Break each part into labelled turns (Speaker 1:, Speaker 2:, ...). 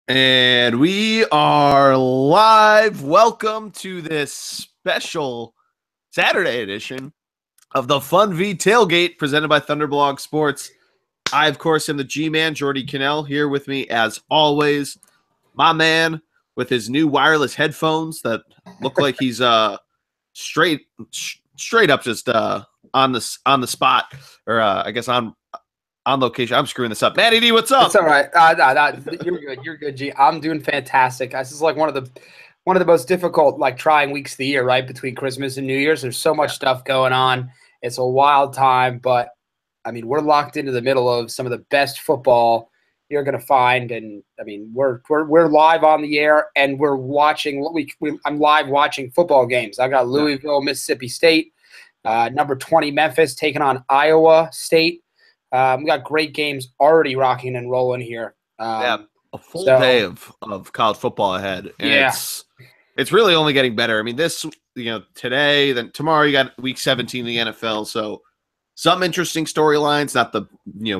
Speaker 1: And we are live. Welcome to this special Saturday edition of the Funvee Tailgate presented by Thunderblog Sports. I, of course, am the G-Man, Jordy Cannell, here with me as always. My man with his new wireless headphones that look like he's straight up just on the spot, or I guess on location. I'm screwing this up. Matty D, what's up?
Speaker 2: It's all right. You're good. You're good, G. I'm doing fantastic. This is like one of the most difficult, trying weeks of the year, right? Between Christmas and New Year's. There's so much stuff going on. It's a wild time, but I mean, we're locked into the middle of some of the best football you're going to find. And I mean, we're live on the air and we're watching I'm live watching football games. I got Louisville, Mississippi State, number 20 Memphis taking on Iowa State. We got great games already rocking and rolling here.
Speaker 1: A full day of college football ahead. And it's really only getting better. I mean, today, then tomorrow you got week 17 in the NFL. So some interesting storylines, not the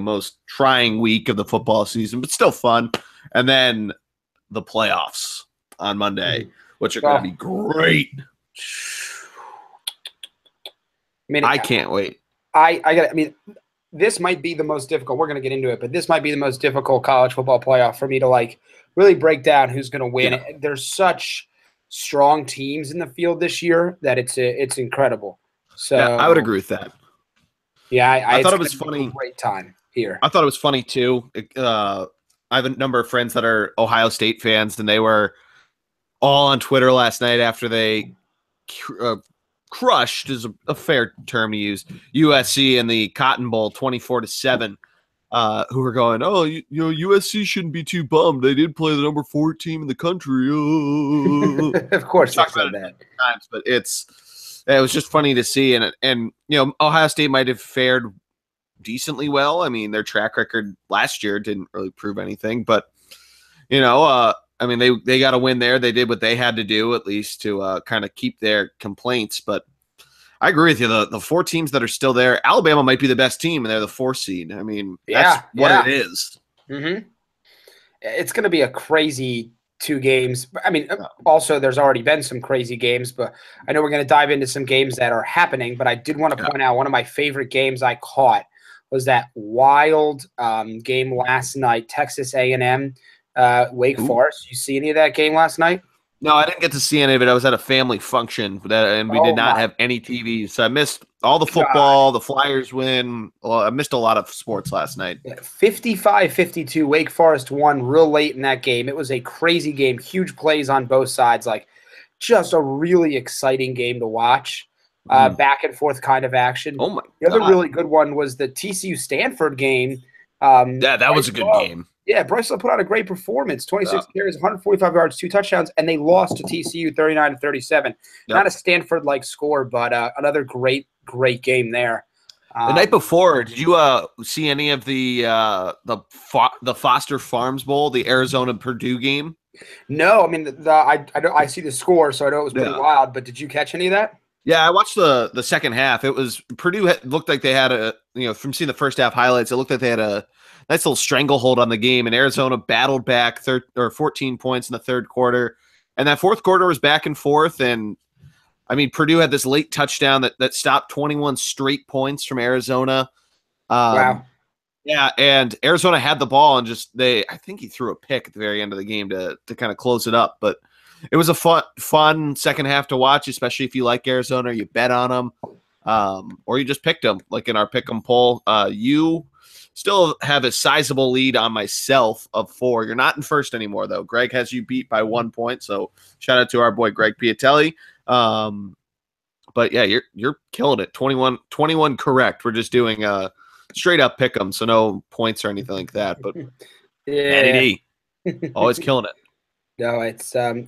Speaker 1: most trying week of the football season, but still fun. And then the playoffs on Monday, which are going to be great. I can't wait.
Speaker 2: This might be the most difficult. We're going to get into it, but this might be the most difficult college football playoff for me to really break down who's going to win. Yeah. There's such strong teams in the field this year that it's incredible. So
Speaker 1: yeah, I would agree with that.
Speaker 2: Yeah,
Speaker 1: I thought it was funny.
Speaker 2: Great time here.
Speaker 1: I thought it was funny too. I have a number of friends that are Ohio State fans, and they were all on Twitter last night after they crushed is a fair term to use USC in the Cotton Bowl 24-7. Who were going, USC shouldn't be too bummed. They did play the number 4 team in the country.
Speaker 2: Of course, talk about that
Speaker 1: times, but it was just funny to see, and Ohio State might have fared decently well. I mean, their track record last year didn't really prove anything, but I mean, they got a win there. They did what they had to do, at least to kind of keep their complaints. But I agree with you. The 4 teams that are still there, Alabama might be the best team, and they're the 4th seed. I mean, that's what it is.
Speaker 2: Mm-hmm. It's going to be a crazy 2 games. I mean, also, there's already been some crazy games, but I know we're going to dive into some games that are happening. But I did want to point out one of my favorite games I caught was that wild game last night, Texas A&M. Wake Forest. You see any of that game last night?
Speaker 1: No, I didn't get to see any of it. I was at a family function, and we did not have any TV, so I missed all the football. The Flyers win. Well, I missed a lot of sports last night.
Speaker 2: 55-52, Wake Forest won real late in that game. It was a crazy game, huge plays on both sides, just a really exciting game to watch. Back and forth kind of action.
Speaker 1: Oh my!
Speaker 2: The other really good one was the TCU Stanford game.
Speaker 1: That was a good game.
Speaker 2: Yeah, Bryce put on a great performance. 26 carries, 145 yards, 2 touchdowns, and they lost to TCU 39-37. Not a Stanford-like score, but another great game there.
Speaker 1: The night before, did you see any of the Foster Farms Bowl, the Arizona Purdue game?
Speaker 2: No, I mean I see the score, so I know it was pretty wild. But did you catch any of that?
Speaker 1: Yeah, I watched the second half. It was Purdue looked like they had from seeing the first half highlights, it looked like they had a nice little stranglehold on the game, and Arizona battled back 14 points in the third quarter. And that fourth quarter was back and forth. And I mean, Purdue had this late touchdown that stopped 21 straight points from Arizona.
Speaker 2: Wow.
Speaker 1: Yeah, and Arizona had the ball, and I think he threw a pick at the very end of the game to kind of close it up. But it was a fun second half to watch, especially if you like Arizona, or you bet on them, or you just picked them, like in our pick 'em poll. You still have a sizable lead on myself of 4. You're not in first anymore, though. Greg has you beat by 1 point, so shout out to our boy Greg Piatelli. But yeah, you're killing it. 21 correct. We're just doing straight up pick 'em, so no points or anything like that. But Eddie D, always killing it.
Speaker 2: No, it's I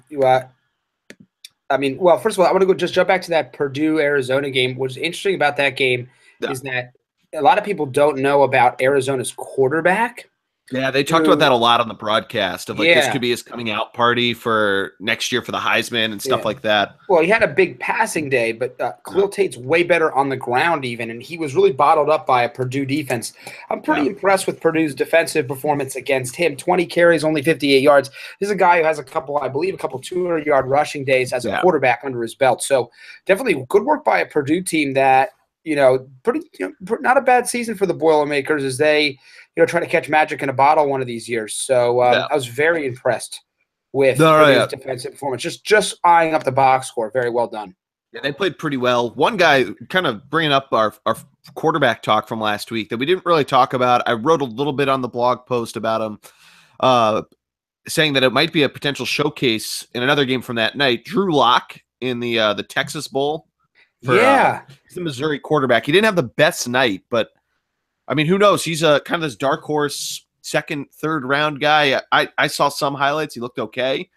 Speaker 2: mean, well, first of all, I want to jump back to that Purdue-Arizona game. What's interesting about that game is that a lot of people don't know about Arizona's quarterback.
Speaker 1: Yeah, they talked about that a lot on the broadcast of like this could
Speaker 2: Yeah,
Speaker 1: be his coming out party for next year for the Heisman and stuff
Speaker 2: yeah.
Speaker 1: like that.
Speaker 2: Well, he had a big passing day, but
Speaker 1: Yeah,
Speaker 2: Khalil Tate's way better on the ground even, and he was really bottled up by a Purdue defense. I'm pretty
Speaker 1: yeah,
Speaker 2: impressed with Purdue's defensive performance against him. 20 carries, only 58 yards. This is a guy who has I believe, a couple 200-yard rushing days as a
Speaker 1: yeah.
Speaker 2: quarterback under his belt. So definitely good work by a Purdue team that, pretty not a bad season for the Boilermakers as they, try to catch magic in a bottle one of these years. So
Speaker 1: Yeah.
Speaker 2: I was very impressed with
Speaker 1: No,
Speaker 2: Purdue's
Speaker 1: yeah.
Speaker 2: defensive performance. Just eyeing up the box score. Very well done.
Speaker 1: Yeah, they played pretty well. One guy, kind of bringing up our quarterback talk from last week that we didn't really talk about. I wrote a little bit on the blog post about him, saying that it might be a potential showcase in another game from that night. Drew Lock in the Texas Bowl for
Speaker 2: Yeah.
Speaker 1: he's the Missouri quarterback. He didn't have the best night, but I mean, who knows? He's a kind of this dark horse second, third round guy. I saw some highlights. He looked okay,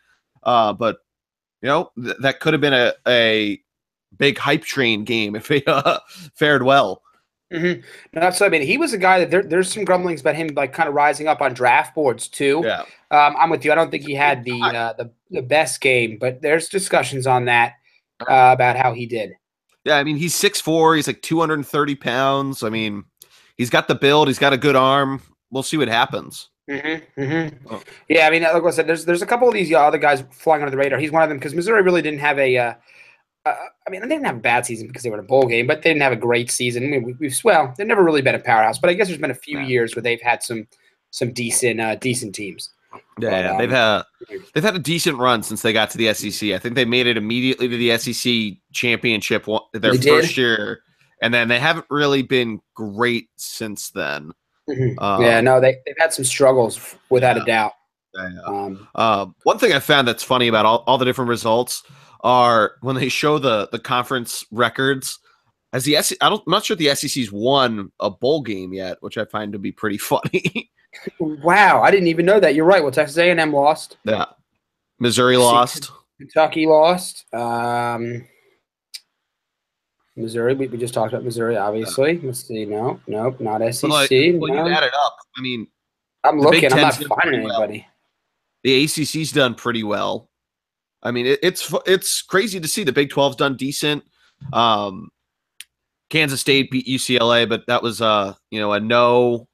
Speaker 1: but that could have been a big hype train game if he fared well.
Speaker 2: Mm-hmm. No, that's what I mean. He was a guy that there's some grumblings about him like kind of rising up on draft boards too.
Speaker 1: Yeah.
Speaker 2: I'm with you. I don't think he had the best game, but there's discussions on that about how he did.
Speaker 1: Yeah, I mean, he's 6'4", he's like 230 pounds. I mean, he's got the build, he's got a good arm. We'll see what happens.
Speaker 2: Mm-hmm, mm-hmm. Oh. Yeah, I mean, like I said, there's a couple of these other guys flying under the radar. He's one of them because Missouri really didn't have I mean, they didn't have a bad season because they were in a bowl game, but they didn't have a great season. I mean, they've never really been a powerhouse, but I guess there's been a few years where they've had some decent teams.
Speaker 1: Yeah, they've had a decent run since they got to the SEC. I think they made it immediately to the SEC championship their first year, and then they haven't really been great since then.
Speaker 2: Mm-hmm. No, they've had some struggles without a doubt.
Speaker 1: Yeah. One thing I found that's funny about all the different results are when they show the conference records. As the I'm not sure if the SEC's won a bowl game yet, which I find to be pretty funny.
Speaker 2: Wow, I didn't even know that. You're right. Well, Texas A&M lost.
Speaker 1: Yeah, Missouri lost.
Speaker 2: Kentucky lost. Missouri. We just talked about Missouri, obviously. Yeah. Let's see. Nope, not SEC.
Speaker 1: Well, you add it up. I mean,
Speaker 2: I'm looking. I'm not finding anybody.
Speaker 1: Well. The ACC's done pretty well. I mean, it's crazy to see the Big 12's done decent. Kansas State beat UCLA, but that was a no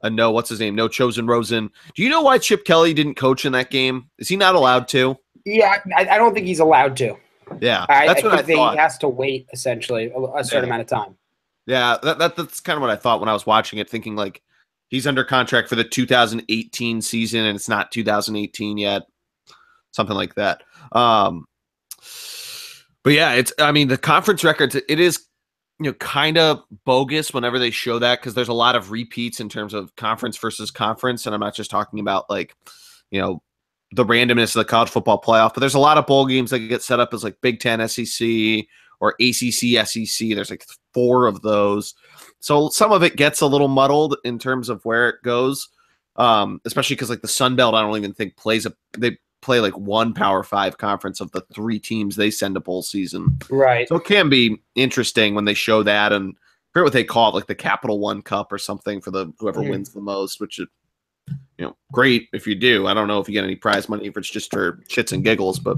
Speaker 1: what's his name? No Chosen Rosen. Do you know why Chip Kelly didn't coach in that game? Is he not allowed to?
Speaker 2: Yeah, I don't think he's allowed to.
Speaker 1: Yeah,
Speaker 2: that's what I thought. He has to wait essentially a certain amount of time.
Speaker 1: Yeah, that's kind of what I thought when I was watching it, thinking like he's under contract for the 2018 season and it's not 2018 yet. Something like that. But yeah, the conference records, it is, kind of bogus whenever they show that because there's a lot of repeats in terms of conference versus conference. And I'm not just talking about like, the randomness of the college football playoff, but there's a lot of bowl games that get set up as like Big Ten SEC or ACC SEC. There's like 4 of those. So some of it gets a little muddled in terms of where it goes, especially because like the Sun Belt, I don't even think they play like one Power 5 conference of the 3 teams they send to bowl season.
Speaker 2: Right.
Speaker 1: So it can be interesting when they show that, and I forget what they call it, like the Capital One Cup or something for the whoever wins the most, which is, great if you do. I don't know if you get any prize money if it's just for shits and giggles, but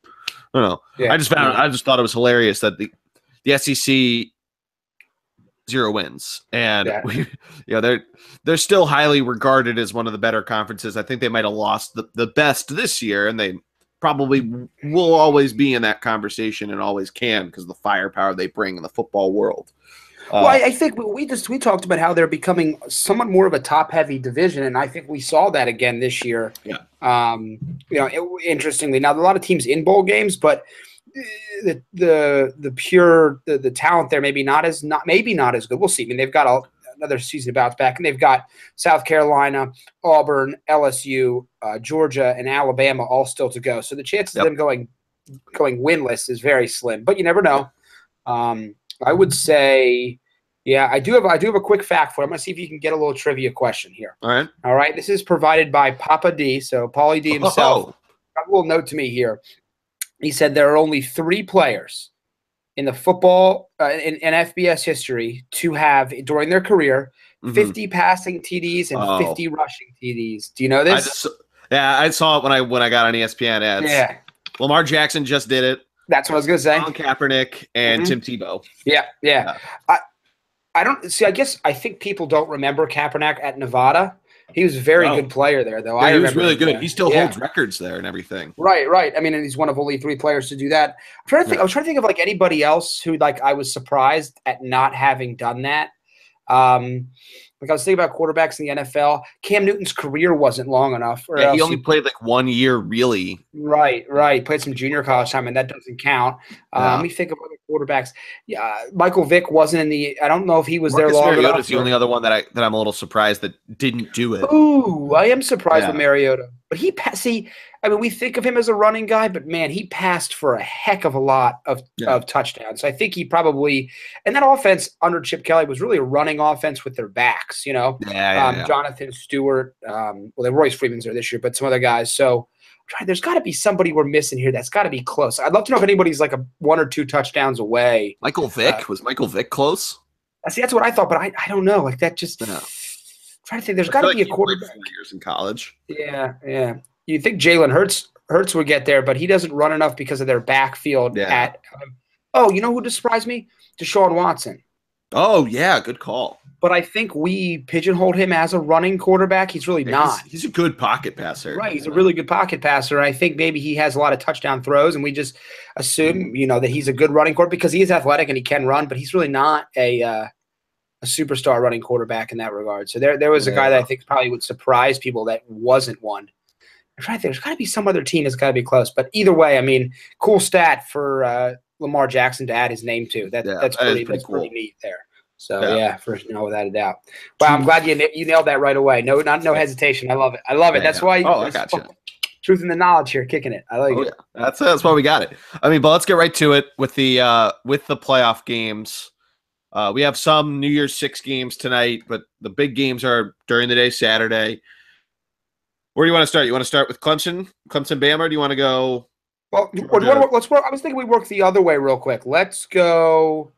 Speaker 1: I don't know. Yeah. I just thought it was hilarious that the SEC 0 wins, and they're still highly regarded as one of the better conferences. I think they might have lost the best this year, and they probably will always be in that conversation and always can because of the firepower they bring in the football world.
Speaker 2: Well, I think we talked about how they're becoming somewhat more of a top-heavy division, and I think we saw that again this year.
Speaker 1: Yeah.
Speaker 2: Interestingly, now a lot of teams in bowl games, but the talent there maybe not as good. We'll see. I mean, they've got another season to bounce back, and they've got South Carolina, Auburn, LSU, Georgia, and Alabama all still to go. So the chances of them going winless is very slim, but you never know. I would say, I do have a quick fact for you. I'm gonna see if you can get a little trivia question here.
Speaker 1: All
Speaker 2: right. This is provided by Papa D, so Paulie D himself. Got a little note to me here. He said there are only 3 players in the football in FBS history to have during their career
Speaker 1: Mhm.
Speaker 2: 50 passing TDs and
Speaker 1: Oh,
Speaker 2: 50 rushing TDs. Do you know
Speaker 1: I
Speaker 2: this?
Speaker 1: just yeah, I saw it when I got on ESPN ads.
Speaker 2: Yeah,
Speaker 1: Lamar Jackson just did it.
Speaker 2: that's what I was gonna say.
Speaker 1: Colin Kaepernick and
Speaker 2: Hmm.
Speaker 1: Tim Tebow.
Speaker 2: Yeah, yeah.
Speaker 1: Yeah.
Speaker 2: I don't see. I think people don't remember Kaepernick at Nevada. He was a very
Speaker 1: Oh,
Speaker 2: good player there, though.
Speaker 1: yeah,
Speaker 2: I
Speaker 1: he was
Speaker 2: remember
Speaker 1: really
Speaker 2: him.
Speaker 1: good. He still
Speaker 2: Yeah,
Speaker 1: holds records there and everything.
Speaker 2: right, right. I mean, and he's one of only 3 players to do that. I'm trying to think. I
Speaker 1: Yeah.
Speaker 2: was trying to think of like anybody else who like I was surprised at not having done that. Um, like I was thinking about quarterbacks in the NFL. Cam Newton's career wasn't long enough, or
Speaker 1: Yeah, he
Speaker 2: else
Speaker 1: only
Speaker 2: he
Speaker 1: played like 1 year, really.
Speaker 2: right, right. Played some junior college time, and that doesn't count. Let
Speaker 1: Yeah.
Speaker 2: me think of other quarterbacks. Yeah, Michael Vick wasn't in the. I don't know if he was there
Speaker 1: Marcus
Speaker 2: long
Speaker 1: Mariota
Speaker 2: enough.
Speaker 1: is the only other one that I'm a little surprised that didn't do it.
Speaker 2: Ooh, I am surprised with
Speaker 1: Yeah.
Speaker 2: Mariota. But he see, I mean, we think of him as a running guy, but man, he passed for a heck of a lot
Speaker 1: Yeah.
Speaker 2: of touchdowns. So I think he probably and that offense under Chip Kelly was really a running offense with their backs, you know.
Speaker 1: Yeah.
Speaker 2: Jonathan Stewart, well, then Royce Freeman's there this year, but some other guys. So there's got to be somebody we're missing here. That's got to be close. I'd love to know if anybody's like a 1 or 2 touchdowns away.
Speaker 1: Michael Vick, was Michael Vick close?
Speaker 2: See, that's what I thought, but I don't know. Like that just
Speaker 1: Yeah.
Speaker 2: trying to think. There's
Speaker 1: I
Speaker 2: got
Speaker 1: feel
Speaker 2: to be a
Speaker 1: he played
Speaker 2: quarterback.
Speaker 1: 4 years in college.
Speaker 2: Yeah, yeah. You think Jalen Hurts would get there, but he doesn't run enough because of their backfield.
Speaker 1: Yeah.
Speaker 2: Oh, you know who surprised me? Deshaun Watson.
Speaker 1: Oh yeah, good call.
Speaker 2: But I think we pigeonholed him as a running quarterback. He's really not.
Speaker 1: He's a good pocket passer.
Speaker 2: Right. He's a really good pocket passer. I think maybe he has a lot of touchdown throws, and we just assume, that he's a good running quarterback because he is athletic and he can run, but he's really not a superstar running quarterback in that regard. So there was a guy that I think probably would surprise people that wasn't one. I'm trying to think. There's got to be some other team that's got to be close. But either way, I mean, cool stat for Lamar Jackson to add his name to. That's pretty
Speaker 1: cool.
Speaker 2: pretty neat there. So without a doubt. Well, I'm glad you nailed that right away. No hesitation. I love it. I love it. That's why.
Speaker 1: Oh, I got you.
Speaker 2: Truth in the knowledge here, kicking it. I like it.
Speaker 1: Yeah. That's why we got it. I mean, but let's get right to it with the playoff games. We have some New Year's 6 games tonight, but the big games are during the day Saturday. Where do you want to start? You want to start with Clemson, Bama, or do you want to go?
Speaker 2: Well, let's work. I was thinking we work the other way real quick. Let's go.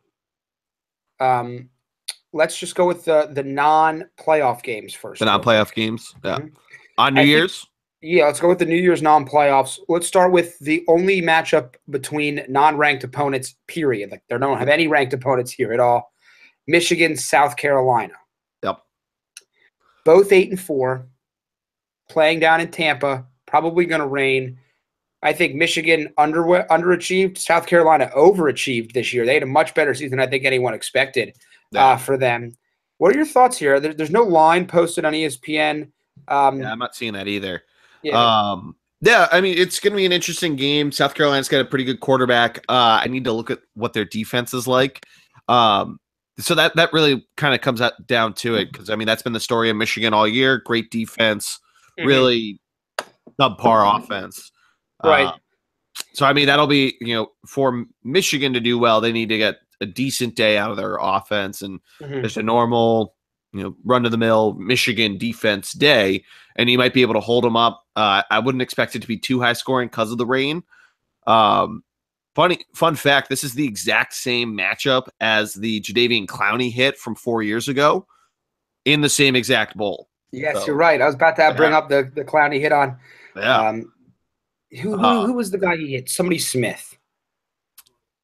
Speaker 2: Let's just go with the non-playoff games first.
Speaker 1: The non-playoff games, yeah.
Speaker 2: Mm-hmm.
Speaker 1: On New Year's.
Speaker 2: Yeah, let's go with the New Year's non-playoffs. Let's start with the only matchup between non-ranked opponents. Period. Like they don't have any ranked opponents here at all. Michigan, South Carolina.
Speaker 1: Yep.
Speaker 2: Both 8-4. Playing down in Tampa, probably going to rain. I think Michigan underachieved. South Carolina overachieved this year. They had a much better season than I think anyone expected for them. What are your thoughts here? There's no line posted on ESPN.
Speaker 1: I'm not seeing that either.
Speaker 2: Yeah.
Speaker 1: I mean, it's going to be an interesting game. South Carolina's got a pretty good quarterback. I need to look at what their defense is like. So that really kind of comes down to it because, I mean, that's been the story of Michigan all year. Great defense. Really subpar offense.
Speaker 2: Right.
Speaker 1: So, I mean, that'll be, for Michigan to do well, they need to get a decent day out of their offense and just a normal, run-of-the-mill Michigan defense day, and you might be able to hold them up. I wouldn't expect it to be too high-scoring because of the rain. Fun fact, this is the exact same matchup as the Jadeveon Clowney hit from 4 years ago in the same exact bowl.
Speaker 2: Yes, you're right. I was about to bring up the Clowney hit on.
Speaker 1: Yeah.
Speaker 2: Who was the guy he hit? Somebody Smith.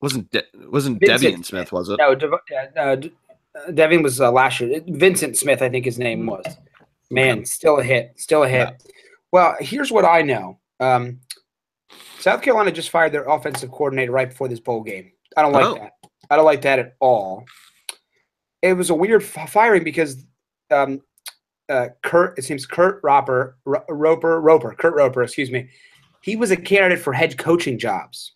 Speaker 1: Wasn't Devian Smith, was it?
Speaker 2: No, Devian was last year. Vincent Smith, I think his name was. Man, still a hit. Yeah. Well, here's what I know. South Carolina just fired their offensive coordinator right before this bowl game. I don't like that. I don't like that at all. It was a weird firing because Kurt Roper, excuse me. He was a candidate for head coaching jobs.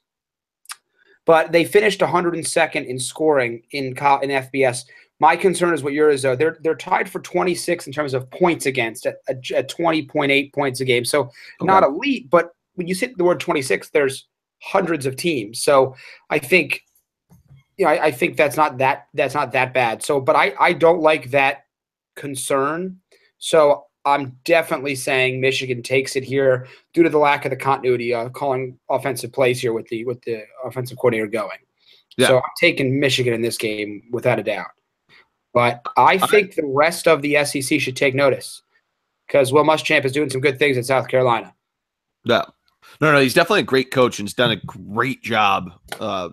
Speaker 2: But they finished 102nd in scoring in FBS. My concern is what yours is, though. They're tied for 26 in terms of points against at 20.8 points a game. So not elite, but when you say the word 26, there's hundreds of teams. So I think, I think that's not that bad. So, but I don't like that concern. So I'm definitely saying Michigan takes it here due to the lack of the continuity, calling offensive plays here with the offensive coordinator going. Yeah. So I'm taking Michigan in this game without a doubt. But I think the rest of the SEC should take notice because Will Muschamp is doing some good things in South Carolina.
Speaker 1: No, no, he's definitely a great coach and he's done a great job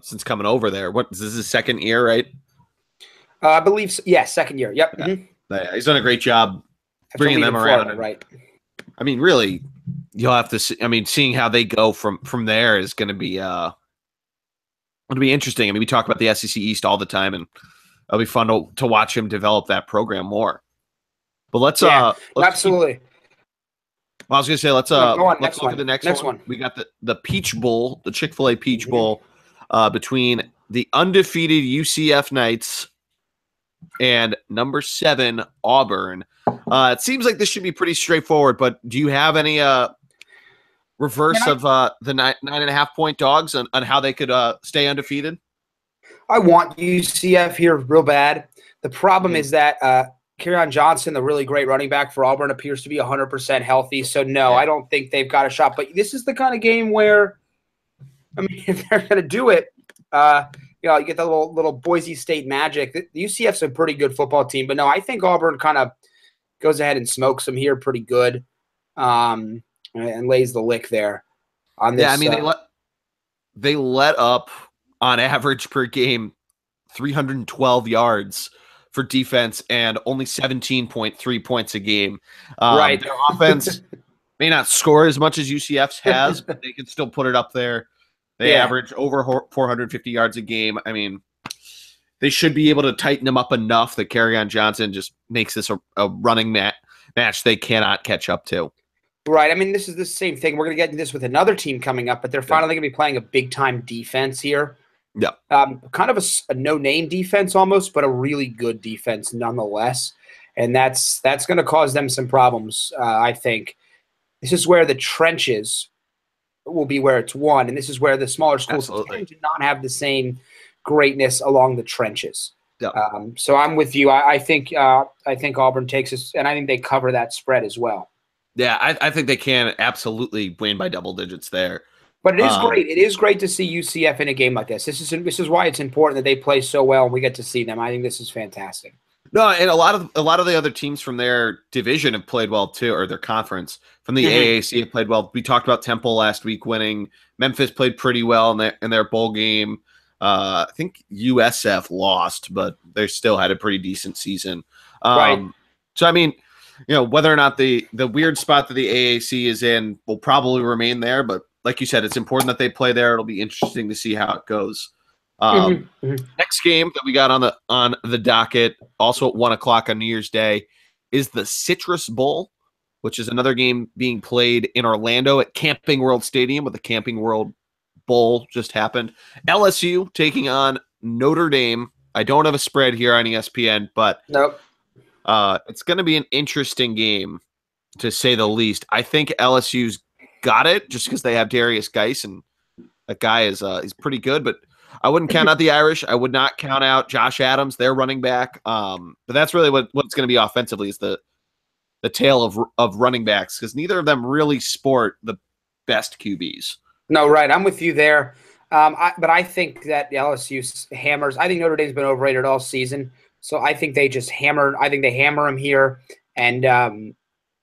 Speaker 1: since coming over there. What is this his second year, right?
Speaker 2: I believe, so. Yeah, second year. Yep.
Speaker 1: Yeah.
Speaker 2: Mm-hmm.
Speaker 1: Yeah, he's done a great job
Speaker 2: After
Speaker 1: bringing them
Speaker 2: Florida,
Speaker 1: around. And,
Speaker 2: right.
Speaker 1: I mean, really, you'll have to see. I mean, seeing how they go from there is going to be interesting. I mean, we talk about the SEC East all the time, and it'll be fun to watch him develop that program more. But let's
Speaker 2: absolutely.
Speaker 1: I was gonna say let's
Speaker 2: go on,
Speaker 1: let's look at the next one. We got the Peach Bowl, the Chick-fil-A Peach Bowl, between the undefeated UCF Knights and number 7 Auburn. It seems like this should be pretty straightforward, but do you have any reverse of the 9.5 point dogs on how they could stay undefeated?
Speaker 2: I want UCF here real bad. The problem is that Kerryon Johnson, the really great running back for Auburn, appears to be 100% healthy. So, no, I don't think they've got a shot. But this is the kind of game where, I mean, if they're going to do it, you get the little Boise State magic. The UCF's a pretty good football team. But, no, I think Auburn kind of goes ahead and smokes them here pretty good and lays the lick there on this.
Speaker 1: Yeah, I mean, they let up on average per game 312 yards for defense and only 17.3 points a game.
Speaker 2: Right.
Speaker 1: Their offense may not score as much as UCF's has, but they can still put it up there. They average over 450 yards a game. I mean, they should be able to tighten them up enough that Kerryon Johnson just makes this a running match they cannot catch up to.
Speaker 2: Right. I mean, this is the same thing. We're going to get into this with another team coming up, but they're finally going to be playing a big-time defense here.
Speaker 1: Yeah.
Speaker 2: Kind of a no-name defense almost, but a really good defense nonetheless. And that's going to cause them some problems, I think. This is where the trenches will be where it's won, and this is where the smaller schools tend to not have the same greatness along the trenches.
Speaker 1: Yeah.
Speaker 2: So I'm with you. I think Auburn takes us, and I think they cover that spread as well.
Speaker 1: Yeah, I think they can absolutely win by double digits there.
Speaker 2: But it is great. It is great to see UCF in a game like this. This is why it's important that they play so well and we get to see them. I think this is fantastic.
Speaker 1: No, and a lot of the other teams from their division have played well too, or their conference from the AAC have played well. We talked about Temple last week winning. Memphis played pretty well in their bowl game. I think USF lost, but they still had a pretty decent season.
Speaker 2: Right.
Speaker 1: So I mean, whether or not the weird spot that the AAC is in will probably remain there, but like you said, it's important that they play there. It'll be interesting to see how it goes. Next game that we got on the docket, also at 1:00 on New Year's Day, is the Citrus Bowl, which is another game being played in Orlando at Camping World Stadium, with the Camping World Bowl just happened. LSU taking on Notre Dame. I don't have a spread here on ESPN, but
Speaker 2: nope.
Speaker 1: It's going to be an interesting game, to say the least. I think LSU's got it just because they have Darius Geis, and that guy is he's pretty good, but I wouldn't count out the Irish. I would not count out Josh Adams, their running back. But that's really what it's going to be offensively, is the tale of running backs, because neither of them really sport the best QBs.
Speaker 2: No, right. I'm with you there. But I think that LSU hammers. I think Notre Dame's been overrated all season, so I think they just hammer. I think they hammer them here, and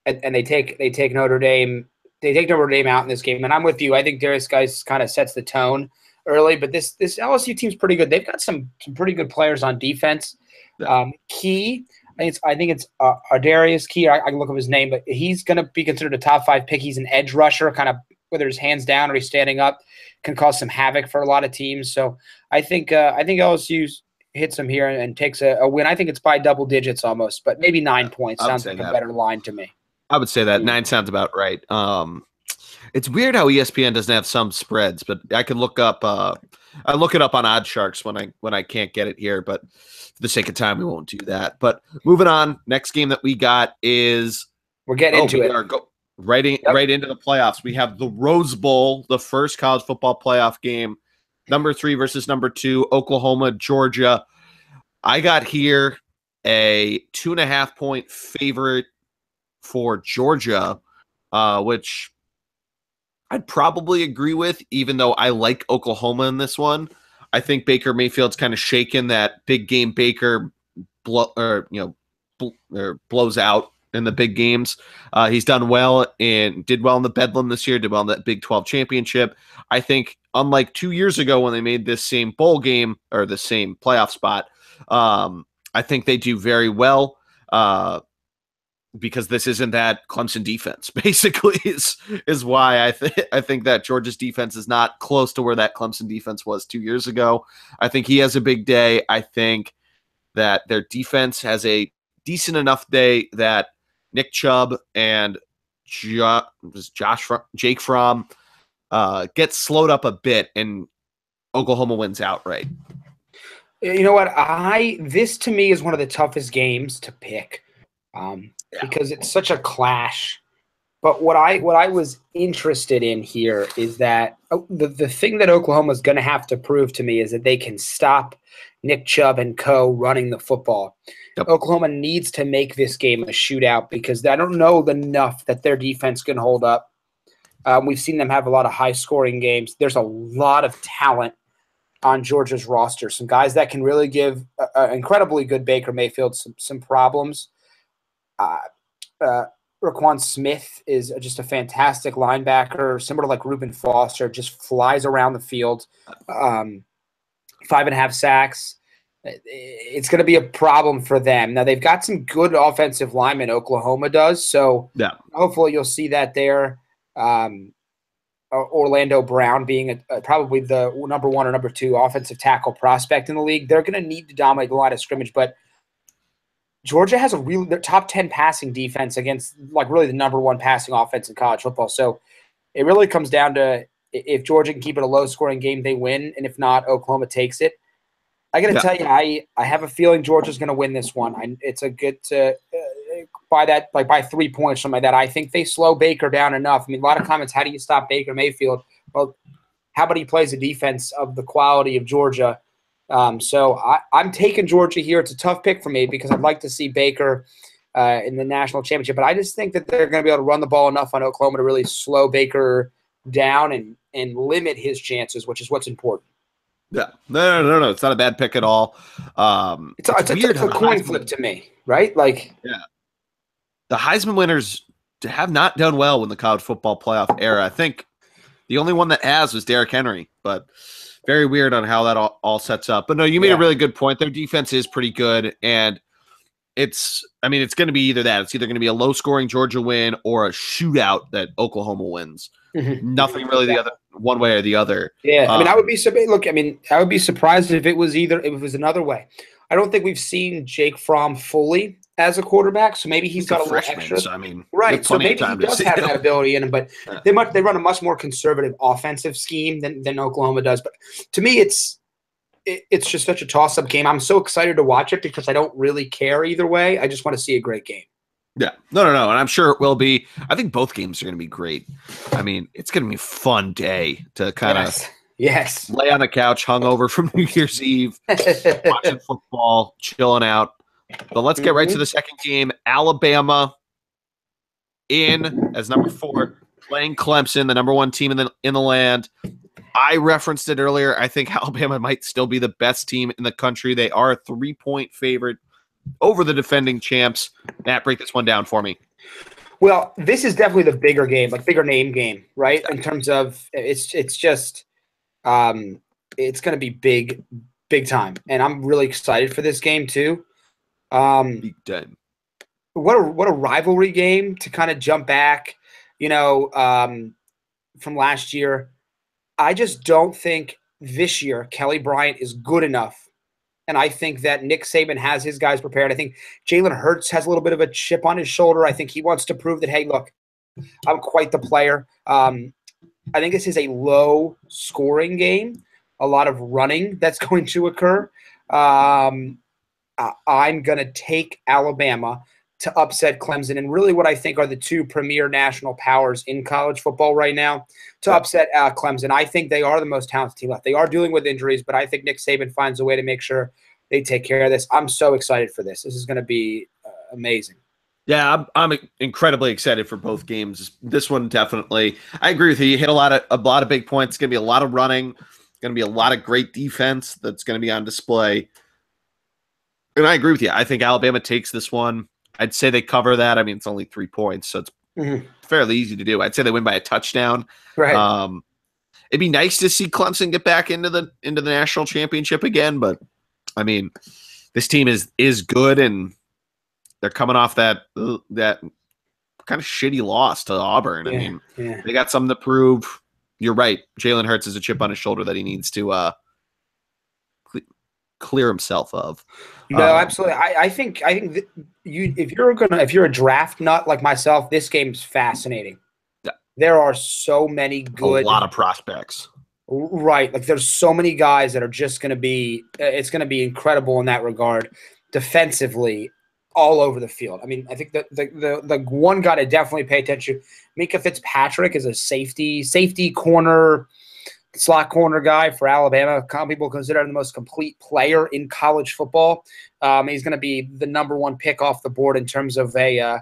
Speaker 2: they take Notre Dame. They take Notre Dame out in this game, and I'm with you. I think Darius Geis kind of sets the tone early, but this LSU team's pretty good. They've got some pretty good players on defense. Key, I think it's Darius Key. I can look up his name, but he's going to be considered a top 5 pick. He's an edge rusher, kind of whether he's hands down or he's standing up, can cause some havoc for a lot of teams. So I think LSU hits him here and takes a win. I think it's by double digits almost, but maybe 9 points sounds like a better line to me.
Speaker 1: I would say that 9 sounds about right. It's weird how ESPN doesn't have some spreads, but I can look up. I look it up on Odd Sharks when I can't get it here, but for the sake of time, we won't do that. But moving on, next game that we got is
Speaker 2: we're getting into it.
Speaker 1: Right into the playoffs. We have the Rose Bowl, the first college football playoff game. Number 3 versus number 2, Oklahoma, Georgia. I got here a 2.5 point favorite for Georgia, which I'd probably agree with, even though I like Oklahoma in this one. I think Baker Mayfield's kind of shaken that big game Baker blows out in the big games. He's done well and did well in the Bedlam this year, did well in that Big 12 championship. I think unlike 2 years ago when they made this same bowl game or the same playoff spot, I think they do very well because this isn't that Clemson defense, basically, is why I think that Georgia's defense is not close to where that Clemson defense was 2 years ago. I think he has a big day. I think that their defense has a decent enough day that Nick Chubb and Jake Fromm get slowed up a bit, and Oklahoma wins outright.
Speaker 2: You know what? This to me is one of the toughest games to pick because it's such a clash. But what I was interested in here is that the thing that Oklahoma is going to have to prove to me is that they can stop Nick Chubb and co running the football. Yep. Oklahoma needs to make this game a shootout because I don't know enough that their defense can hold up. We've seen them have a lot of high-scoring games. There's a lot of talent on Georgia's roster. Some guys that can really give incredibly good Baker Mayfield some problems. Raquan Smith is just a fantastic linebacker, similar to like Reuben Foster, just flies around the field. 5.5 sacks. It's going to be a problem for them. Now, they've got some good offensive linemen, Oklahoma does, so hopefully you'll see that there. Orlando Brown being probably the number 1 or number 2 offensive tackle prospect in the league. They're going to need to dominate the line of scrimmage, but Georgia has their top 10 passing defense against like really the number 1 passing offense in college football. So it really comes down to if Georgia can keep it a low-scoring game, they win, and if not, Oklahoma takes it. I got to tell you, I have a feeling Georgia's going to win this one. It's a good by 3 points, something like that. I think they slow Baker down enough. I mean, a lot of comments, how do you stop Baker Mayfield? Well, how about he plays a defense of the quality of Georgia? So I'm taking Georgia here. It's a tough pick for me because I'd like to see Baker in the national championship. But I just think that they're going to be able to run the ball enough on Oklahoma to really slow Baker down and limit his chances, which is what's important.
Speaker 1: Yeah, no. It's not a bad pick at all.
Speaker 2: It's a coin flip to me, right? Like,
Speaker 1: the Heisman winners have not done well in the college football playoff era. I think the only one that has was Derrick Henry, but very weird on how that all sets up. But no, you made a really good point. Their defense is pretty good, and it's going to be either that. It's either going to be a low-scoring Georgia win or a shootout that Oklahoma wins. Mm-hmm. Nothing really the other one way or the other.
Speaker 2: Yeah, I mean, I would be surprised if it was another way. I don't think we've seen Jake Fromm fully as a quarterback, so maybe he's got a little extra.
Speaker 1: So, I mean,
Speaker 2: right. So maybe he does have that ability in him, but they run a much more conservative offensive scheme than Oklahoma does. But to me, it's just such a toss-up game. I'm so excited to watch it because I don't really care either way. I just want to see a great game.
Speaker 1: Yeah. No. And I'm sure it will be. I think both games are going to be great. I mean, it's going to be a fun day to kind of lay on the couch hungover from New Year's Eve, watching football, chilling out. But let's get right to the second game. Alabama in as number 4, playing Clemson, the number 1 team in the land. I referenced it earlier. I think Alabama might still be the best team in the country. They are a 3-point favorite over the defending champs. Matt, break this one down for me.
Speaker 2: Well, this is definitely the bigger game, like bigger name game, right? In terms of it's just it's going to be big time, and I'm really excited for this game too.
Speaker 1: Big time.
Speaker 2: What a rivalry game to kind of jump back, from last year. I just don't think this year Kelly Bryant is good enough. And I think that Nick Saban has his guys prepared. I think Jalen Hurts has a little bit of a chip on his shoulder. I think he wants to prove that, hey, look, I'm quite the player. I think this is a low-scoring game, a lot of running that's going to occur. I'm going to take Alabama to upset Clemson, and really what I think are the 2 premier national powers in college football right now to upset Clemson. I think they are the most talented team left. They are dealing with injuries, but I think Nick Saban finds a way to make sure they take care of this. I'm so excited for this. This is going to be amazing.
Speaker 1: Yeah, I'm incredibly excited for both games. This one definitely. I agree with you. You hit a lot of big points. It's going to be a lot of running. It's going to be a lot of great defense that's going to be on display. And I agree with you. I think Alabama takes this one. I'd say they cover that. I mean, it's only 3 points, so it's fairly easy to do. I'd say they win by a touchdown.
Speaker 2: Right.
Speaker 1: It'd be nice to see Clemson get back into the national championship again, but I mean, this team is good, and they're coming off that kind of shitty loss to Auburn.
Speaker 2: Yeah,
Speaker 1: I mean,
Speaker 2: yeah.
Speaker 1: they got something to prove. You're right. Jalen Hurts is a chip on his shoulder that he needs to clear himself of.
Speaker 2: No, absolutely. I think that if you're a draft nut like myself, this game's fascinating.
Speaker 1: Yeah.
Speaker 2: There are so many good,
Speaker 1: a lot of prospects.
Speaker 2: Right. Like there's so many guys that are just going to be, it's going to be incredible in that regard, defensively, all over the field. I mean, I think the one guy to definitely pay attention to, Mika Fitzpatrick is a safety corner, slot corner guy for Alabama. People consider him the most complete player in college football. He's going to be the number one pick off the board in terms of a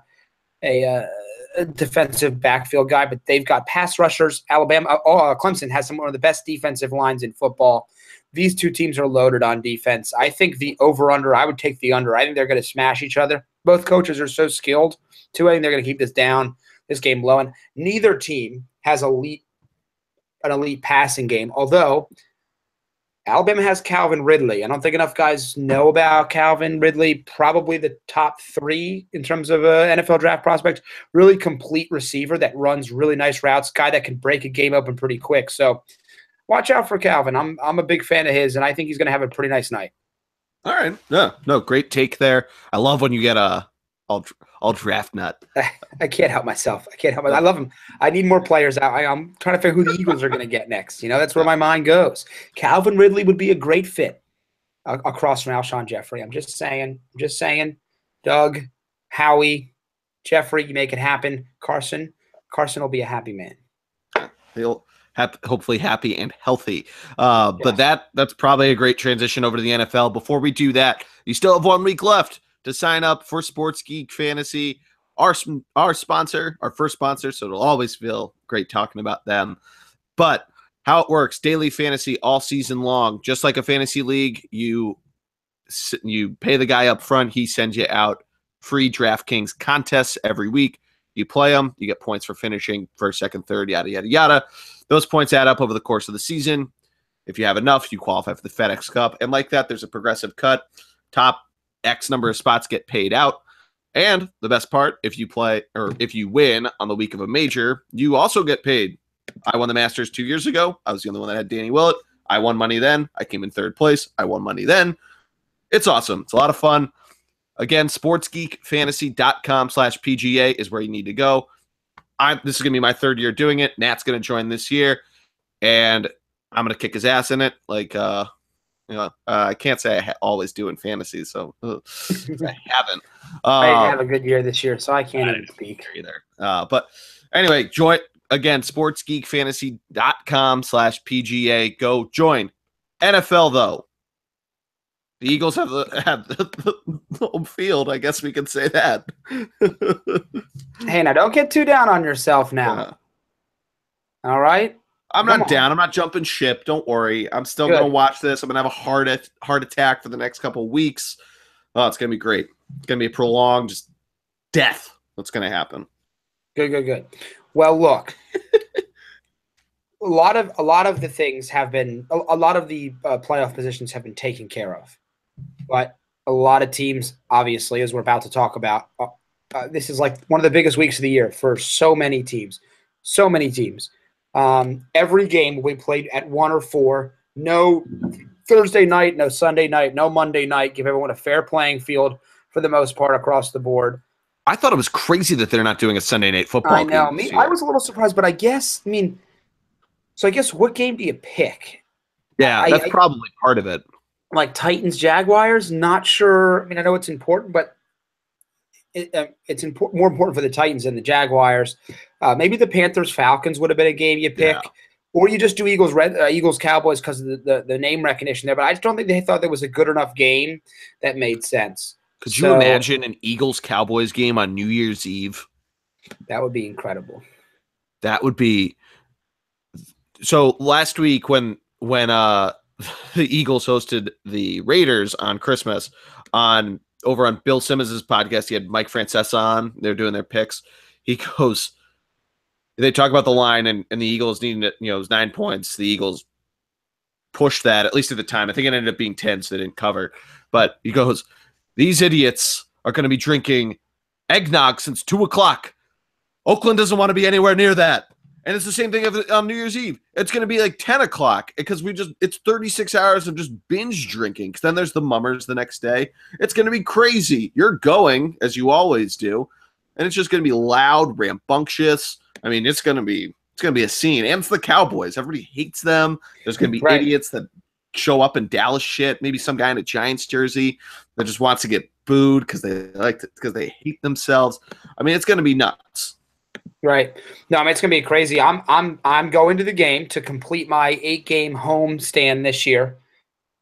Speaker 2: defensive backfield guy. But they've got pass rushers. Clemson has one of the best defensive lines in football. These two teams are loaded on defense. I think the over-under, I would take the under. I think they're going to smash each other. Both coaches are so skilled, too. I think they're going to keep this game low. And neither team has an elite passing game, although Alabama has Calvin Ridley. I don't think enough guys know about Calvin Ridley, probably the top 3 in terms of NFL draft prospects. Really complete receiver that runs really nice routes, guy that can break a game open pretty quick. So watch out for Calvin. I'm a big fan of his, and I think he's going to have a pretty nice night.
Speaker 1: All right. No, great take there. I love when you get all draft nut.
Speaker 2: I can't help myself. I love him. I need more players out. I'm trying to figure who the Eagles are going to get next. That's where my mind goes. Calvin Ridley would be a great fit across from Alshon Jeffrey. I'm just saying. Doug, Howie, Jeffrey, you make it happen. Carson will be a happy man.
Speaker 1: He'll hopefully happy and healthy. But that's probably a great transition over to the NFL. Before we do that, you still have 1 week left to sign up for Sports Geek Fantasy, our sponsor, our first sponsor, so it'll always feel great talking about them. But how it works, daily fantasy all season long, just like a fantasy league, you pay the guy up front, he sends you out free DraftKings contests every week. You play them, you get points for finishing first, second, third, yada, yada, yada. Those points add up over the course of the season. If you have enough, you qualify for the FedEx Cup. And like that, there's a progressive cut. Top X number of spots get paid out. And the best part, if you win on the week of a major, you also get paid. I won the Masters 2 years ago. I was the only one that had Danny Willett. I won money then. I came in third place. I won money then. It's awesome. It's a lot of fun. Again, sportsgeekfantasy.com/PGA is where you need to go. This is going to be my 3rd year doing it. Nat's going to join this year, and I'm going to kick his ass in it. I can't say I always do in fantasy, so I haven't.
Speaker 2: I have a good year this year, so I can't even speak
Speaker 1: either. But anyway, join again, sportsgeekfantasy.com/PGA. Go join. NFL though, the Eagles have the home field. I guess we can say that.
Speaker 2: Hey, now don't get too down on yourself now.
Speaker 1: Yeah.
Speaker 2: All right.
Speaker 1: I'm not down. I'm not jumping ship. Don't worry. I'm still going to watch this. I'm going to have a heart attack for the next couple of weeks. Oh, it's going to be great. It's going to be a prolonged just death. What's going to happen?
Speaker 2: Good. Well, look, a lot of the things have been a lot of the playoff positions have been taken care of, but a lot of teams, obviously, as we're about to talk about, this is like one of the biggest weeks of the year for so many teams. Every game we played at 1 or 4. No Thursday night, no Sunday night, no Monday night. Give everyone a fair playing field for the most part across the board.
Speaker 1: I thought it was crazy that they're not doing a Sunday night football game.
Speaker 2: I know. I was a little surprised, but I guess what game do you pick?
Speaker 1: Yeah, that's probably part of it.
Speaker 2: Like Titans, Jaguars, not sure. I mean, I know it's important, but it's more important for the Titans than the Jaguars. Maybe the Panthers, Falcons would have been a game you pick, or you just do Eagles, Cowboys because of the name recognition there. But I just don't think they thought there was a good enough game that made sense.
Speaker 1: Could you imagine an Eagles Cowboys game on New Year's Eve?
Speaker 2: That would be incredible.
Speaker 1: That would be. So last week when the Eagles hosted the Raiders on Christmas, over on Bill Simmons' podcast, he had Mike Francesa on. They're doing their picks. He goes, they talk about the line and the Eagles needing it, it was 9 points. The Eagles pushed that, at least at the time. I think it ended up being 10, so they didn't cover. But he goes, these idiots are going to be drinking eggnog since 2 o'clock. Oakland doesn't want to be anywhere near that. And it's the same thing on New Year's Eve. It's going to be like 10 o'clock because it's 36 hours of just binge drinking. Because then there's the mummers the next day. It's going to be crazy. You're going, as you always do. And it's just going to be loud, rambunctious. I mean, it's going to be a scene. And it's the Cowboys. Everybody hates them. There's going to be idiots that show up in Dallas shit. Maybe some guy in a Giants jersey that just wants to get booed because they hate themselves. I mean, it's going to be nuts.
Speaker 2: Right. No, I mean, it's going to be crazy. I'm going to the game to complete my 8-game home stand this year.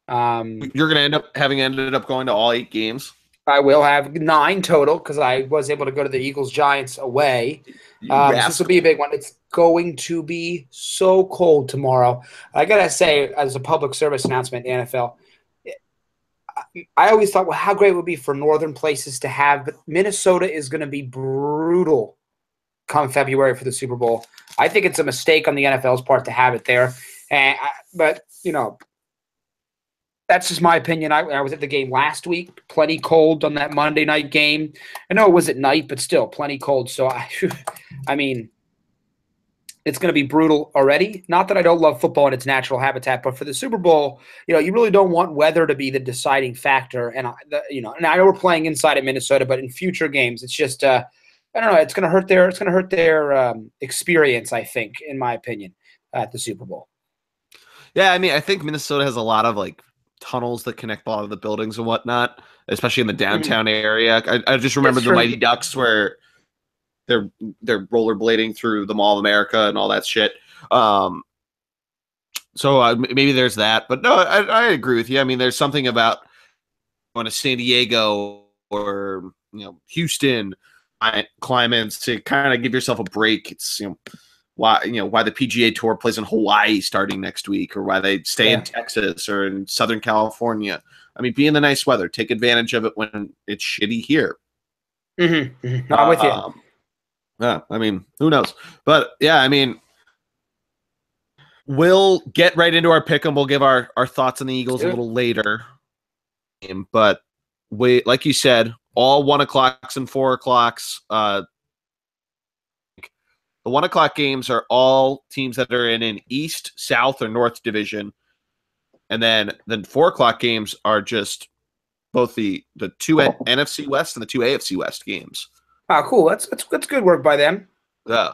Speaker 1: You're going to end up ended up going to all 8 games.
Speaker 2: I will have 9 total because I was able to go to the Eagles-Giants away. So this will be a big one. It's going to be so cold tomorrow. I got to say, as a public service announcement, the NFL, I always thought, well, how great it would be for northern places to have, but Minnesota is going to be brutal come February for the Super Bowl. I think it's a mistake on the NFL's part to have it there. But that's just my opinion. I was at the game last week, plenty cold on that Monday night game. I know it was at night, but still plenty cold. So, I mean, it's going to be brutal already. Not that I don't love football in its natural habitat, but for the Super Bowl, you really don't want weather to be the deciding factor. And, and I know we're playing inside of Minnesota, but in future games, it's just I don't know. It's going to hurt their experience, I think, in my opinion, at the Super Bowl.
Speaker 1: Yeah, I mean, I think Minnesota has a lot of tunnels that connect a lot of the buildings and whatnot, especially in the downtown area. I just remember the Mighty Ducks where they're rollerblading through the Mall of America and all that shit. So maybe there's that, but no, I agree with you. I mean, there's something about going to San Diego or Houston climates to kind of give yourself a break. It's why the PGA Tour plays in Hawaii starting next week, or why they stay in Texas or in Southern California. I mean, be in the nice weather. Take advantage of it when it's shitty here.
Speaker 2: Mm-hmm. I'm with you.
Speaker 1: Yeah, I mean, who knows? But yeah, I mean, we'll get right into our pick 'em. We'll give our thoughts on the Eagles a little later. But like you said, all 1 o'clocks and 4 o'clocks. The 1 o'clock games are all teams that are in an East, South, or North division. And then 4 o'clock games are just both the 2 NFC West and the 2 AFC West games.
Speaker 2: Oh, cool. That's good work by them.
Speaker 1: Yeah.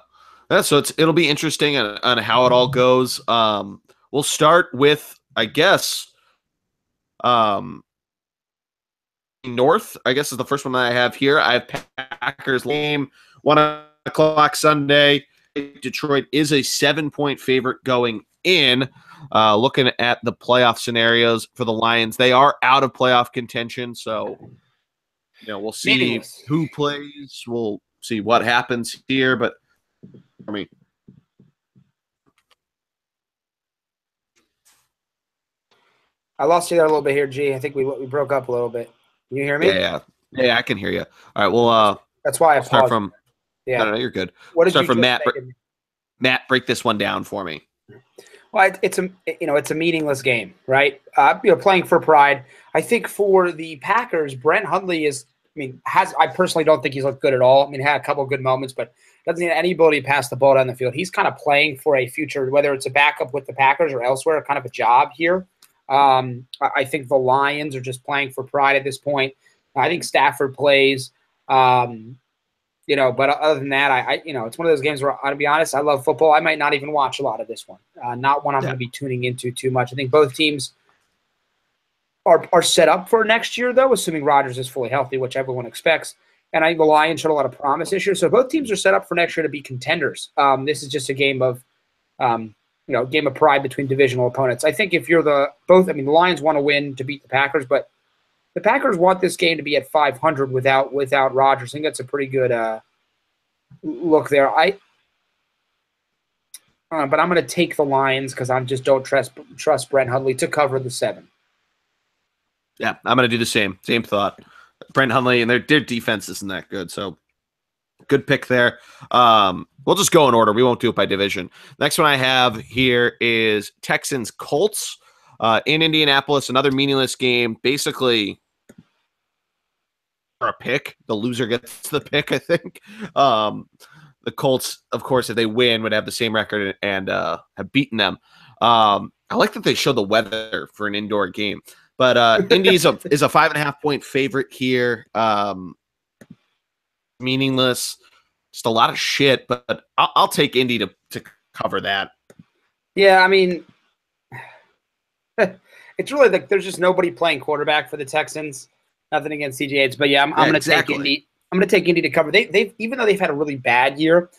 Speaker 1: So it'll be interesting on how it all goes. We'll start with, I guess, North, I guess, is the first one that I have here. I have Packers game, 1 o'clock Sunday. Detroit is a 7-point favorite going in. Looking at the playoff scenarios for the Lions, they are out of playoff contention. So, we'll see who plays. We'll see what happens here. But, I mean,
Speaker 2: I lost you there a little bit here, G. I think we broke up a little bit. Can you hear me?
Speaker 1: Yeah, I can hear you. All right, well,
Speaker 2: that's why I
Speaker 1: start
Speaker 2: paused.
Speaker 1: from.
Speaker 2: Yeah,
Speaker 1: no, you're good.
Speaker 2: What did
Speaker 1: start
Speaker 2: you
Speaker 1: from
Speaker 2: just
Speaker 1: Matt. Matt, break this one down for me.
Speaker 2: Well, it's a meaningless game, right? Playing for pride. I think for the Packers, Brent Hundley I personally don't think he's looked good at all. I mean, had a couple of good moments, but doesn't have any ability to pass the ball down the field. He's kind of playing for a future, whether it's a backup with the Packers or elsewhere, kind of a job here. I think the Lions are just playing for pride at this point. I think Stafford plays. But other than that, it's one of those games where, to be honest, I love football. I might not even watch a lot of this one. Not one I'm going to be tuning into too much. I think both teams are set up for next year, though, assuming Rodgers is fully healthy, which everyone expects. And I think the Lions showed a lot of promise this year. So both teams are set up for next year to be contenders. This is just a game of, game of pride between divisional opponents. I think if you're the Lions want to win to beat the Packers, but the Packers want this game to be at 500 without Rodgers. I think that's a pretty good look there. But I'm going to take the Lions because I just don't trust Brent Hundley to cover the 7.
Speaker 1: Yeah, I'm going to do the same. Same thought. Brent Hundley, and their defense isn't that good, so good pick there. We'll just go in order. We won't do it by division. Next one I have here is Texans Colts in Indianapolis. Another meaningless game. Basically, a pick. The loser gets the pick, I think. The Colts, of course, if they win, would have the same record and have beaten them. I like that they show the weather for an indoor game. But Indy is a 5.5 point favorite here. Meaningless, just a lot of shit. But I'll take Indy to cover that.
Speaker 2: Yeah, I mean, it's really like there's just nobody playing quarterback for the Texans. Nothing against CJ Yates, but yeah, I'm going to take Indy. I'm going to take Indy to cover. They've even though they've had a really bad year,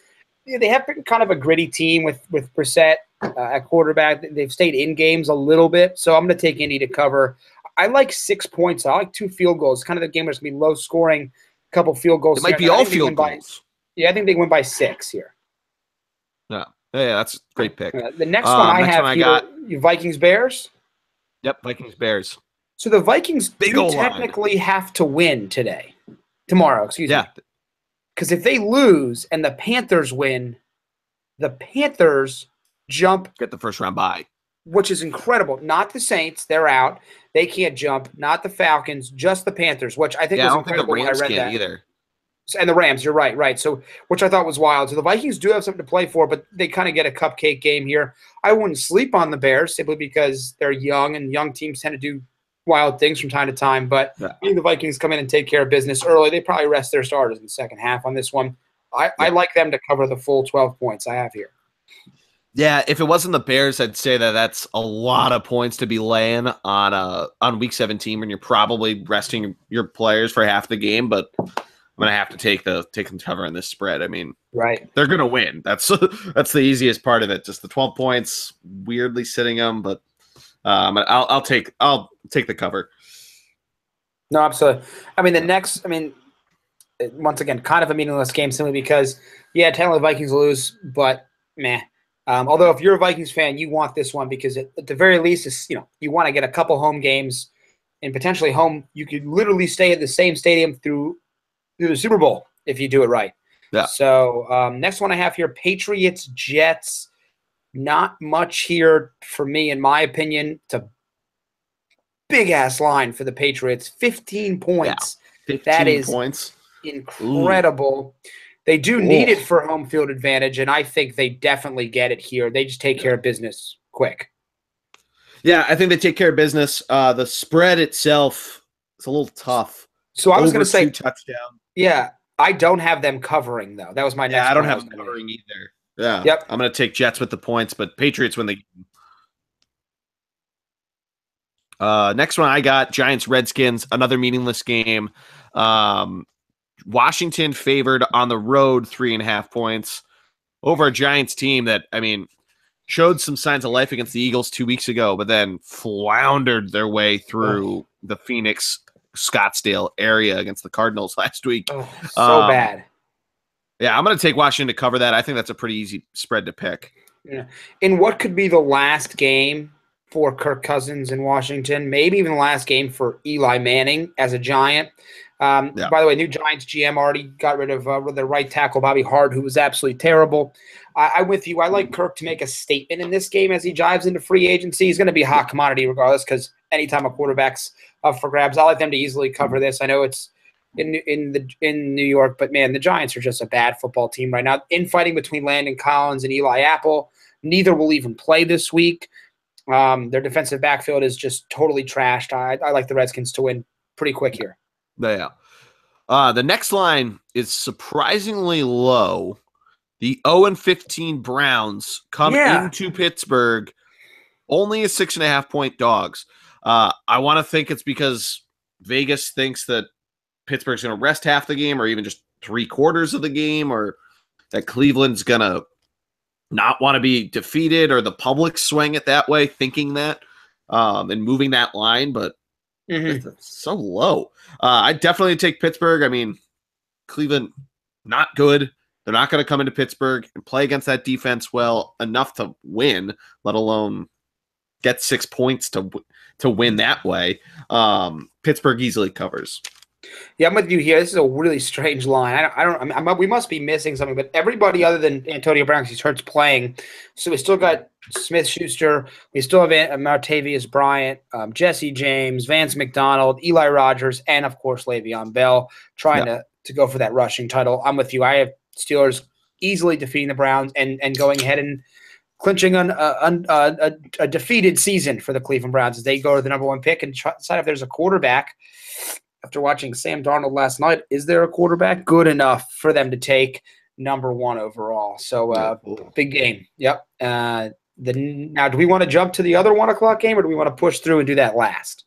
Speaker 2: they have been kind of a gritty team with Brissett at quarterback. They've stayed in games a little bit, so I'm going to take Indy to cover. I like 6 points. I like 2 field goals. Kind of the game where it's going to be low scoring, a couple field goals.
Speaker 1: It might be all field goals.
Speaker 2: I think they win by 6 here.
Speaker 1: Yeah, that's a great pick.
Speaker 2: The next one I have here, Vikings Bears.
Speaker 1: Yep, Vikings Bears.
Speaker 2: So the Vikings technically have to win tomorrow, excuse me. Because if they lose and the Panthers win, the Panthers
Speaker 1: get the first round bye,
Speaker 2: which is incredible. Not the Saints, they're out. They can't jump. Not the Falcons, just the Panthers, which I think was incredible when I read that.
Speaker 1: Either.
Speaker 2: And the Rams, you're right. So, which I thought was wild. So the Vikings do have something to play for, but they kind of get a cupcake game here. I wouldn't sleep on the Bears simply because they're young, and young teams tend to do wild things from time to time. But I think the Vikings come in and take care of business early. They probably rest their starters in the second half on this one. I like them to cover the full 12 points I have here.
Speaker 1: Yeah, if it wasn't the Bears, I'd say that's a lot of points to be laying on Week 17 when you're probably resting your players for half the game. But I'm gonna have to take them cover in this spread. I mean, they're gonna win. That's the easiest part of it. Just the 12 points, weirdly sitting them, but I'll take the cover.
Speaker 2: No, absolutely. I mean, once again, kind of a meaningless game simply because, technically the Vikings lose, but meh. Although if you're a Vikings fan, you want this one because at the very least, you want to get a couple home games and potentially home. You could literally stay at the same stadium through the Super Bowl if you do it right.
Speaker 1: Yeah.
Speaker 2: So next one I have here, Patriots, Jets. Not much here for me, in my opinion. It's a big-ass line for the Patriots. 15 points.
Speaker 1: Yeah, 15
Speaker 2: that is
Speaker 1: points.
Speaker 2: Incredible. Ooh. They do need it for home field advantage, and I think they definitely get it here. They just take care of business quick.
Speaker 1: Yeah, I think they take care of business. The spread itself is a little tough.
Speaker 2: So I was going to say
Speaker 1: touchdown.
Speaker 2: Yeah, I don't have them covering though. That was my next.
Speaker 1: Yeah, I don't have them covering either. Yeah.
Speaker 2: Yep.
Speaker 1: I'm going to take Jets with the points, but Patriots win the game. Next one I got Giants Redskins, another meaningless game. Washington favored on the road 3.5 points over a Giants team that, showed some signs of life against the Eagles 2 weeks ago, but then floundered their way through the Phoenix, Scottsdale area against the Cardinals last week.
Speaker 2: So bad.
Speaker 1: Yeah, I'm going to take Washington to cover that. I think that's a pretty easy spread to pick.
Speaker 2: Yeah. In what could be the last game for Kirk Cousins in Washington, maybe even the last game for Eli Manning as a Giant. By the way, new Giants GM already got rid of their right tackle, Bobby Hart, who was absolutely terrible. I'm with you. I like Kirk to make a statement in this game as he dives into free agency. He's going to be a hot commodity regardless because anytime a quarterback's up for grabs, I like them to easily cover this. I know it's in New York, but, man, the Giants are just a bad football team right now. Infighting between Landon Collins and Eli Apple. Neither will even play this week. Their defensive backfield is just totally trashed. I like the Redskins to win pretty quick here.
Speaker 1: Yeah. The next line is surprisingly low. The 0-15 Browns come into Pittsburgh only as 6.5 point dogs. I want to think it's because Vegas thinks that Pittsburgh's going to rest half the game or even just 3/4 of the game, or that Cleveland's going to not want to be defeated, or the public swing it that way, thinking that and moving that line. But it's so low. I definitely take Pittsburgh. Cleveland, not good. They're not going to come into Pittsburgh and play against that defense well enough to win, let alone get 6 points to to win that way. Pittsburgh easily covers.
Speaker 2: Yeah, I'm with you here. This is a really strange line. I mean, we must be missing something, but everybody other than Antonio Brown, because he's hurts playing. So we still got Smith-Schuster. We still have Martavius Bryant, Jesse James, Vance McDonald, Eli Rogers, and, of course, Le'Veon Bell trying to go for that rushing title. I'm with you. I have Steelers easily defeating the Browns and going ahead and clinching a defeated season for the Cleveland Browns as they go to the number 1 pick and decide if there's a quarterback. After watching Sam Darnold last night, is there a quarterback good enough for them to take number 1 overall? So big game. Yep. Now, do we want to jump to the other 1 o'clock game, or do we want to push through and do that last?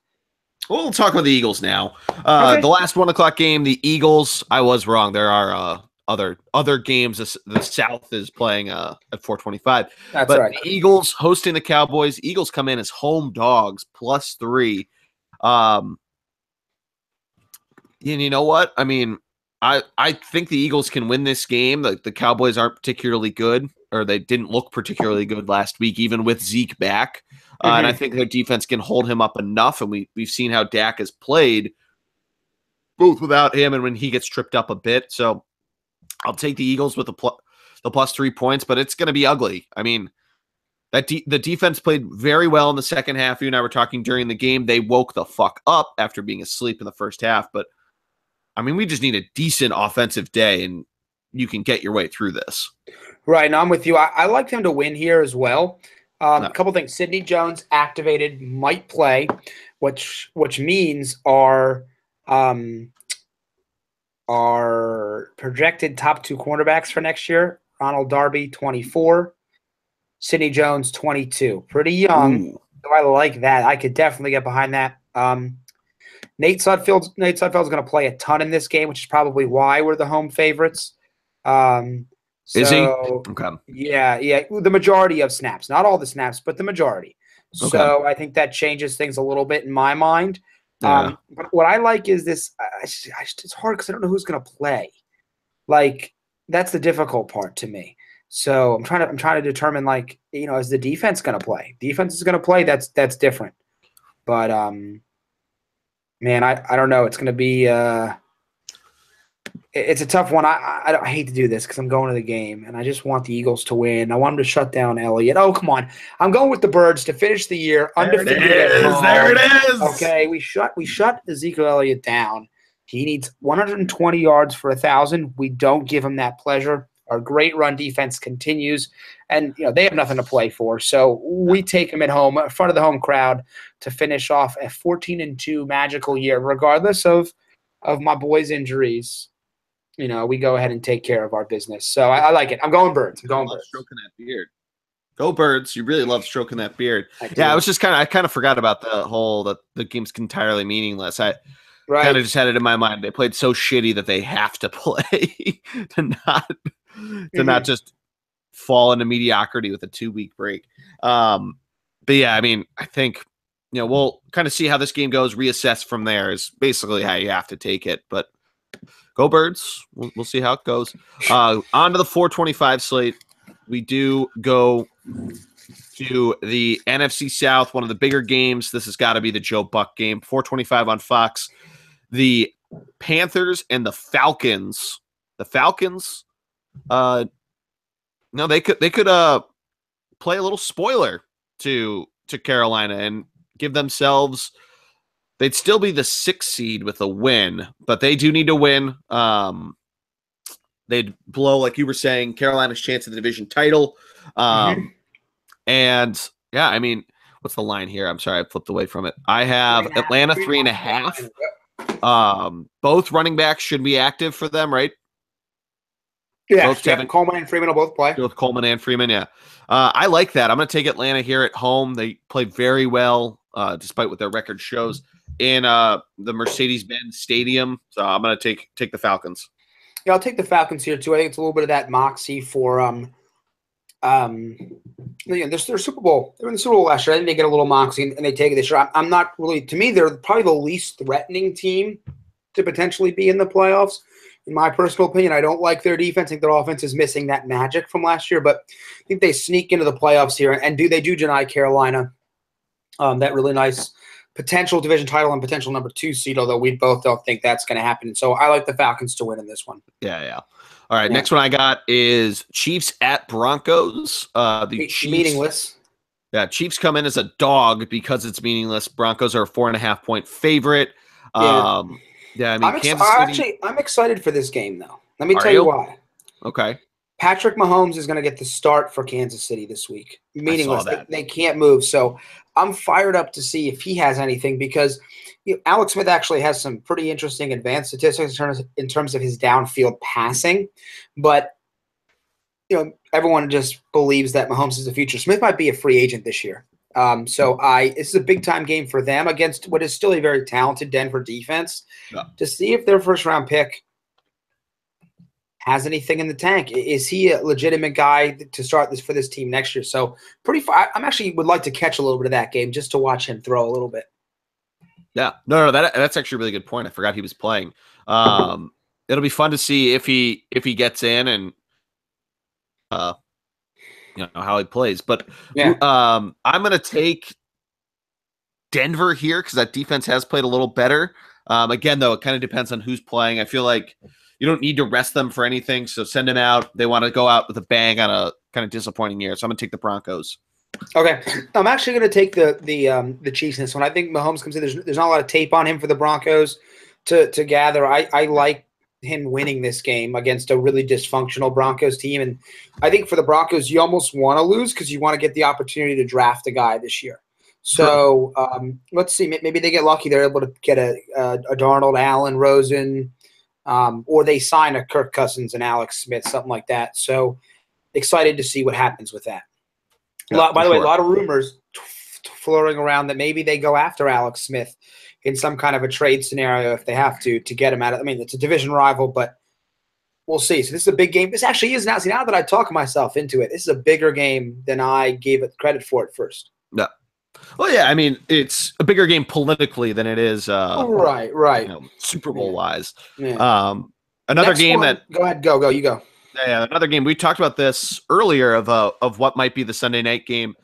Speaker 1: Well, we'll talk about the Eagles now. Okay. The last 1 o'clock game, the Eagles. I was wrong. There are other games. The South is playing at 4:25.
Speaker 2: That's right.
Speaker 1: The Eagles hosting the Cowboys. Eagles come in as home dogs, +3. And you know what? I mean, I think the Eagles can win this game. The Cowboys aren't particularly good, or they didn't look particularly good last week, even with Zeke back. And I think their defense can hold him up enough. And we've seen how Dak has played both without him and when he gets tripped up a bit. So I'll take the Eagles with the +3 points, but it's going to be ugly. I mean, the defense played very well in the second half. You and I were talking during the game. They woke the fuck up after being asleep in the first half, but I mean, we just need a decent offensive day, and you can get your way through this.
Speaker 2: Right. Now I'm with you. I like them to win here as well. A couple things. Sidney Jones activated, might play, which means our projected top 2 cornerbacks for next year, Ronald Darby, 24, Sidney Jones, 22. Pretty young. Ooh. So I like that. I could definitely get behind that. Nate Sudfeld's going to play a ton in this game, which is probably why we're the home favorites.
Speaker 1: Is he? Okay.
Speaker 2: Yeah. The majority of snaps, not all the snaps, but the majority. Okay. So I think that changes things a little bit in my mind. But what I like is this. It's hard because I don't know who's going to play. Like, that's the difficult part to me. So I'm trying to determine, like, is the defense going to play? Defense is going to play. That's different. But man, I don't know. It's going to be it's a tough one. I hate to do this because I'm going to the game, and I just want the Eagles to win. I want them to shut down Elliott. Oh, come on. I'm going with the Birds to finish the year undefeated.
Speaker 1: There it is.
Speaker 2: Okay, we shut Ezekiel Elliott down. He needs 120 yards for 1,000. We don't give him that pleasure. Our great run defense continues, and they have nothing to play for. So we take him at home, in front of the home crowd, to finish off a 14-2 magical year, regardless of my boys' injuries. We go ahead and take care of our business. So I like it. I'm going Birds. Birds.
Speaker 1: Stroking that beard. Go Birds. You really love stroking that beard. I was just I kind of forgot about the whole that the game's entirely meaningless. I kind of just had it in my mind. They played so shitty that they have to play to not just fall into mediocrity with a 2-week break. But yeah, I mean, I think we'll kind of see how this game goes. Reassess from there is basically how you have to take it. But go Birds. We'll see how it goes. On to the 4:25 slate. We do go to the NFC South, one of the bigger games. This has got to be the Joe Buck game. 4:25 on Fox. The Panthers and the Falcons. The Falcons. No, they could play a little spoiler to Carolina and give themselves. They'd still be the 6th seed with a win, but they do need to win. They'd blow, like you were saying, Carolina's chance of the division title. And yeah, I mean, what's the line here? I'm sorry, I flipped away from it. I have Atlanta 3.5. Both running backs should be active for them, right?
Speaker 2: Yeah, both Coleman and Freeman will both play.
Speaker 1: Both Coleman and Freeman, yeah. I like that. I'm going to take Atlanta here at home. They play very well, despite what their record shows, in the Mercedes-Benz Stadium. So I'm going to take the Falcons.
Speaker 2: Yeah, I'll take the Falcons here too. I think it's a little bit of that moxie for they're Super Bowl. They were in the Super Bowl last year. I think they get a little moxie and they take it this year. I'm not really. To me, they're probably the least threatening team to potentially be in the playoffs. In my personal opinion, I don't like their defense. I think their offense is missing that magic from last year, but I think they sneak into the playoffs here and they do deny Carolina that really nice potential division title and potential number 2 seed, although we both don't think that's going to happen. So I like the Falcons to win in this one.
Speaker 1: Yeah. All right, next one I got is Chiefs at Broncos. The Chiefs
Speaker 2: meaningless.
Speaker 1: Yeah, Chiefs come in as a dog because it's meaningless. Broncos are a 4.5-point favorite. I mean, Kansas City.
Speaker 2: I'm excited for this game, though. Let me tell you why.
Speaker 1: Okay.
Speaker 2: Patrick Mahomes is going to get the start for Kansas City this week. Meaningless. They can't move. So I'm fired up to see if he has anything because Alex Smith actually has some pretty interesting advanced statistics in terms of his downfield passing. But, everyone just believes that Mahomes is the future. Smith might be a free agent this year. This is a big-time game for them against what is still a very talented Denver defense to see if their first-round pick has anything in the tank. Is he a legitimate guy to start this for this team next year? So I'm actually would like to catch a little bit of that game just to watch him throw a little bit.
Speaker 1: Yeah, no, that's actually a really good point. I forgot he was playing. It'll be fun to see if he gets in and how he plays. But I'm going to take Denver here because that defense has played a little better. Again, though, it kind of depends on who's playing. I feel like you don't need to rest them for anything, so send them out. They want to go out with a bang on a kind of disappointing year, so I'm going to take the Broncos.
Speaker 2: Okay, I'm actually going to take the Chiefs in this one. I think Mahomes comes in. There's not a lot of tape on him for the Broncos to gather. I like him winning this game against a really dysfunctional Broncos team, and I think for the Broncos, you almost want to lose because you want to get the opportunity to draft a guy this year. So let's see. Maybe they get lucky. They're able to get a Darnold, Allen, Rosen. Or they sign a Kirk Cousins and Alex Smith, something like that. So excited to see what happens with that. By the way, a lot of rumors floating around that maybe they go after Alex Smith in some kind of a trade scenario if they have to get him out of. I mean, it's a division rival, but we'll see. So this is a big game. This actually is now. See, now that I talk myself into it, this is a bigger game than I gave it credit for at first.
Speaker 1: No. Well, yeah, I mean, it's a bigger game politically than it is
Speaker 2: right.
Speaker 1: Super Bowl wise.
Speaker 2: Yeah.
Speaker 1: Another
Speaker 2: Next
Speaker 1: game
Speaker 2: one, go ahead, go, you go.
Speaker 1: Yeah, another game. We talked about this earlier of what might be the Sunday night game.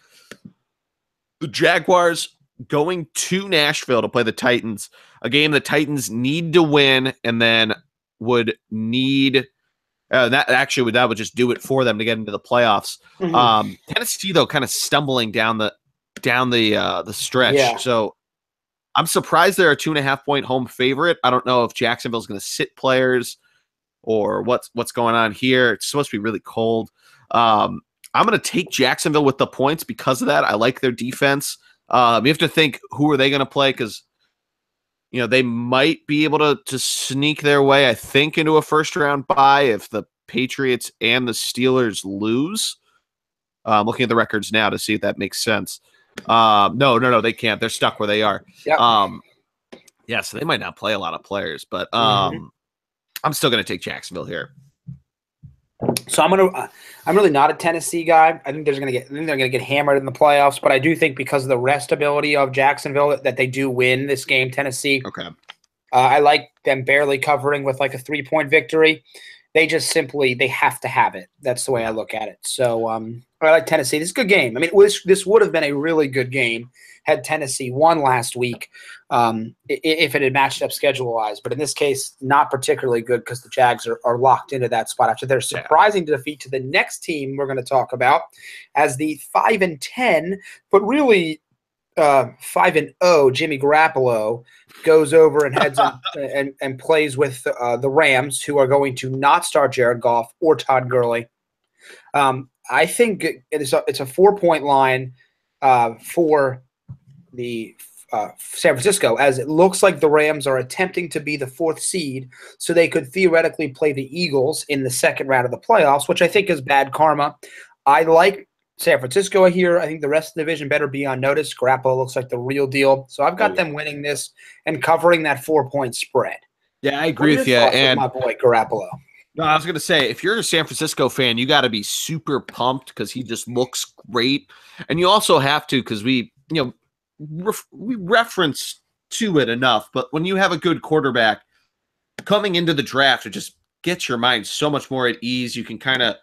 Speaker 1: The Jaguars going to Nashville to play the Titans, a game the Titans need to win and then would need that would just do it for them to get into the playoffs. Mm-hmm. Tennessee, though, kind of stumbling down the stretch. Yeah. So I'm surprised they're a 2.5-point home favorite. I don't know if Jacksonville's going to sit players or what's going on here. It's supposed to be really cold. I'm going to take Jacksonville with the points because of that. I like their defense. You have to think, who are they going to play? Because they might be able to sneak their way, I think, into a first-round bye if the Patriots and the Steelers lose. Looking at the records now to see if that makes sense. No, they can't. They're stuck where they are.
Speaker 2: Yep.
Speaker 1: So they might not play a lot of players, but I'm still going to take Jacksonville here.
Speaker 2: So I'm really not a Tennessee guy. I think they're going to get hammered in the playoffs, but I do think because of the restability of Jacksonville that they do win this game. Tennessee.
Speaker 1: Okay.
Speaker 2: I like them barely covering with like a 3-point victory. They just they have to have it. That's the way I look at it. So I like Tennessee. This is a good game. I mean, this would have been a really good game had Tennessee won last week if it had matched up schedule-wise. But in this case, not particularly good because the Jags are locked into that spot after their surprising defeat to the next team we're going to talk about as the 5-10, but really 5-0 Jimmy Garoppolo goes over and heads and plays with the Rams, who are going to not start Jared Goff or Todd Gurley. I think it's a 4-point line for the San Francisco, as it looks like the Rams are attempting to be the 4th seed, so they could theoretically play the Eagles in the second round of the playoffs, which I think is bad karma. I like San Francisco here. I think the rest of the division better be on notice. Garoppolo looks like the real deal. So I've got them winning this and covering that 4-point spread.
Speaker 1: Yeah, I agree with you. And
Speaker 2: my boy Garoppolo.
Speaker 1: No, I was going to say, if you're a San Francisco fan, you got to be super pumped because he just looks great. And you also have to, because we reference to it enough, but when you have a good quarterback coming into the draft, it just gets your mind so much more at ease. You can kind of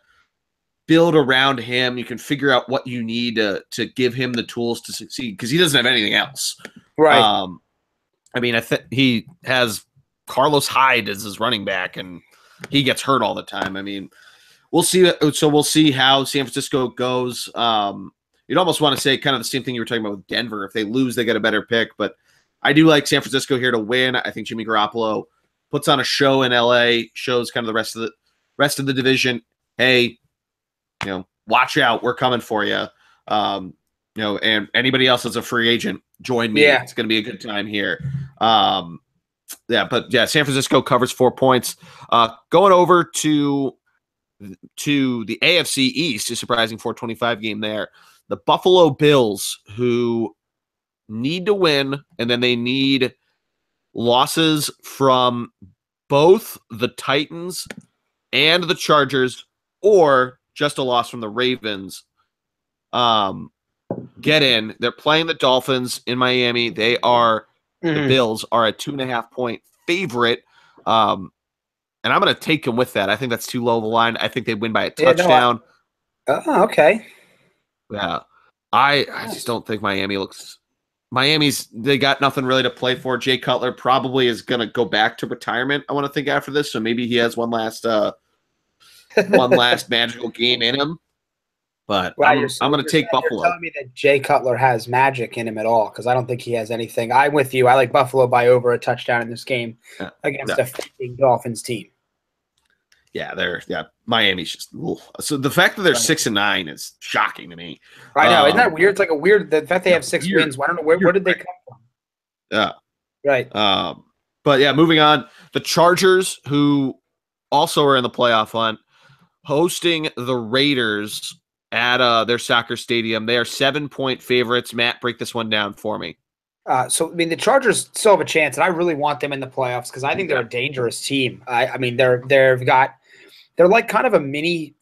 Speaker 1: build around him. You can figure out what you need to give him the tools to succeed because he doesn't have anything else.
Speaker 2: Right.
Speaker 1: I mean, I think he has Carlos Hyde as his running back, and he gets hurt all the time. I mean, we'll see. So we'll see how San Francisco goes. You'd almost want to say kind of the same thing you were talking about with Denver. If they lose, they get a better pick. But I do like San Francisco here to win. I think Jimmy Garoppolo puts on a show in LA, shows kind of the rest of the division. Hey, watch out, we're coming for you. And anybody else that's a free agent, join me.
Speaker 2: Yeah.
Speaker 1: It's going to be a good time here. San Francisco covers 4 points. Going over to the AFC East, a surprising 425 game there. The Buffalo Bills, who need to win, and then they need losses from both the Titans and the Chargers, or just a loss from the Ravens. Get in. They're playing the Dolphins in Miami. They are the Bills are a 2.5 point favorite. And I'm going to take them with that. I think that's too low of a line. I think they win by a touchdown.
Speaker 2: Okay.
Speaker 1: Yeah. I just don't think they got nothing really to play for. Jay Cutler probably is going to go back to retirement, I want to think, after this. So maybe he has one last magical game in him. But
Speaker 2: wow,
Speaker 1: I'm going to take Buffalo.
Speaker 2: You're telling me that Jay Cutler has magic in him at all, because I don't think he has anything. I'm with you. I like Buffalo by over a touchdown in this game against a fading Dolphins team.
Speaker 1: Yeah, Miami's just so the fact that they're 6-9 is shocking to me.
Speaker 2: I know, isn't that weird? It's like the fact they have 6 wins. I don't know where did they come from.
Speaker 1: Yeah,
Speaker 2: right.
Speaker 1: But yeah, moving on, the Chargers, who also are in the playoff hunt, hosting the Raiders at their soccer stadium. They are 7-point favorites. Matt, break this one down for me.
Speaker 2: So I mean, the Chargers still have a chance, and I really want them in the playoffs because I think they're a dangerous team. I mean, they're like kind of a mini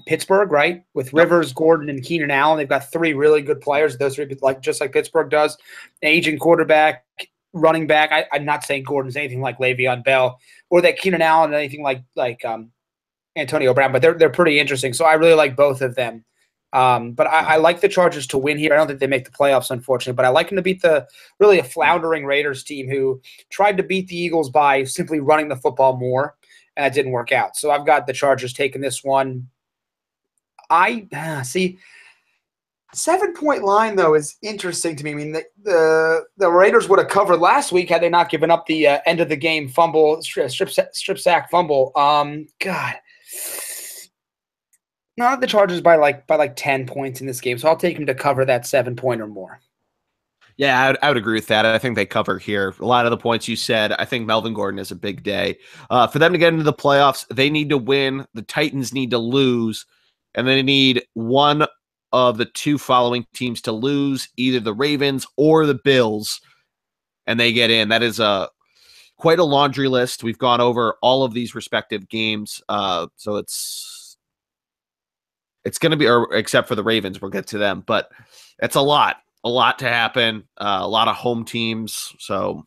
Speaker 2: Pittsburgh, right? With Rivers, Gordon, and Keenan Allen. They've got 3 really good players. Those 3, just like Pittsburgh does. An aging quarterback, running back. I'm not saying Gordon's anything like Le'Veon Bell or that Keenan Allen anything like Antonio Brown, but they're pretty interesting. So I really like both of them. But I like the Chargers to win here. I don't think they make the playoffs, unfortunately, but I like them to beat a floundering Raiders team who tried to beat the Eagles by simply running the football more, and it didn't work out. So I've got the Chargers taking this one. I see 7-point line, though, is interesting to me. I mean, the Raiders would have covered last week had they not given up the end of the game fumble, strip sack fumble. God. Not the Chargers by like 10 points in this game, so I'll take them to cover that 7-point or more.
Speaker 1: Yeah, I would agree with that. I think they cover here. A lot of the points you said. I think Melvin Gordon is a big day. For them to get into the playoffs, they need to win. The Titans need to lose, and they need one of the 2 following teams to lose, either the Ravens or the Bills, and they get in. That is quite a laundry list. We've gone over all of these respective games, so it's going to be, or except for the Ravens, we'll get to them, but it's a lot to happen, a lot of home teams. So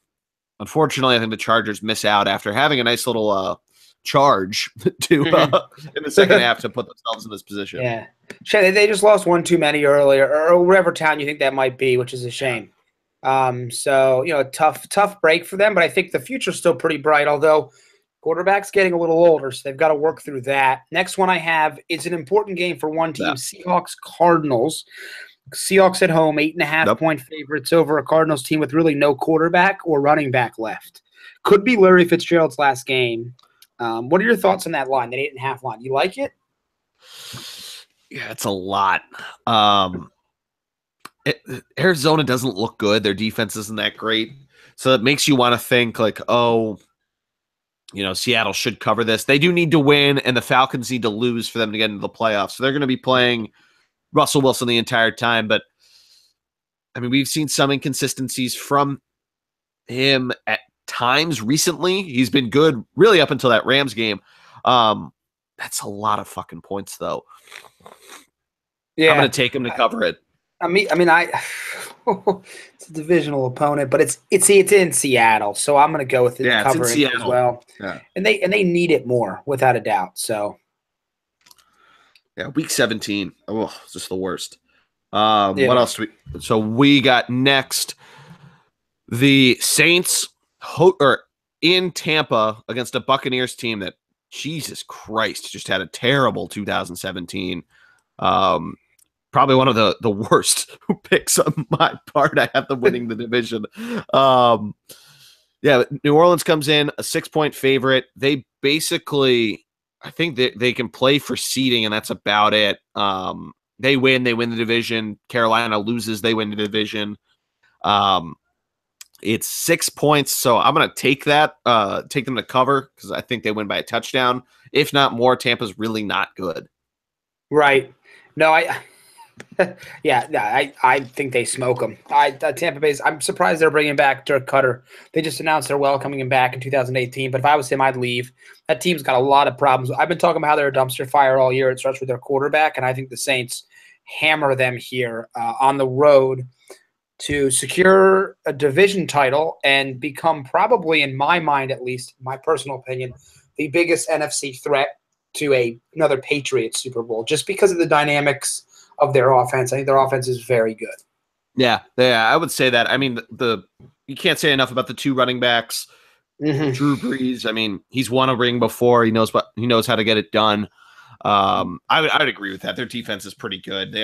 Speaker 1: unfortunately, I think the Chargers miss out after having a nice little charge to in the second half to put themselves in this position.
Speaker 2: Yeah. They just lost one too many earlier, or whatever town you think that might be, which is a shame. So, tough break for them, but I think the future's still pretty bright, although quarterback's getting a little older, so they've got to work through that. Next one I have is an important game for one team, Seahawks-Cardinals. Seahawks at home, 8.5-point favorites over a Cardinals team with really no quarterback or running back left. Could be Larry Fitzgerald's last game. What are your thoughts on that line, that 8.5 line? You like it?
Speaker 1: Yeah, it's a lot. Arizona doesn't look good. Their defense isn't that great. So it makes you want to think like, Seattle should cover this. They do need to win, and the Falcons need to lose for them to get into the playoffs. So they're going to be playing Russell Wilson the entire time. But, I mean, we've seen some inconsistencies from him at times recently. He's been good really up until that Rams game. That's a lot of fucking points, though. Yeah. I'm going to take him to cover it.
Speaker 2: It's a divisional opponent, but it's in Seattle, so I'm going to go with it covering it as well. Yeah. And they need it more, without a doubt. So,
Speaker 1: yeah, week 17. Oh, it's just the worst. What else? So we got next The Saints or in Tampa against a Buccaneers team that, Jesus Christ, just had a terrible 2017. Probably one of the worst picks on my part. I have them winning the division. Yeah, New Orleans comes in a 6-point favorite. They basically, I think they can play for seeding, and that's about it. They win the division. Carolina loses, they win the division. It's 6 points, so I'm going to take that, take them to cover because I think they win by a touchdown. If not more, Tampa's really not good.
Speaker 2: Right. No, I think they smoke them. Tampa Bay's. I'm surprised they're bringing back Dirk Cutter. They just announced they're welcoming him back in 2018. But if I was him, I'd leave. That team's got a lot of problems. I've been talking about how they're a dumpster fire all year. It starts with their quarterback, and I think the Saints hammer them here on the road to secure a division title and become probably, in my mind at least, my personal opinion, the biggest NFC threat to another Patriots Super Bowl, just because of the dynamics of their offense. I think their offense is very good.
Speaker 1: Yeah, I would say that. I mean, you can't say enough about the two running backs. Mm-hmm. Drew Brees, I mean, he's won a ring before. He knows how to get it done. I'd agree with that. Their defense is pretty good.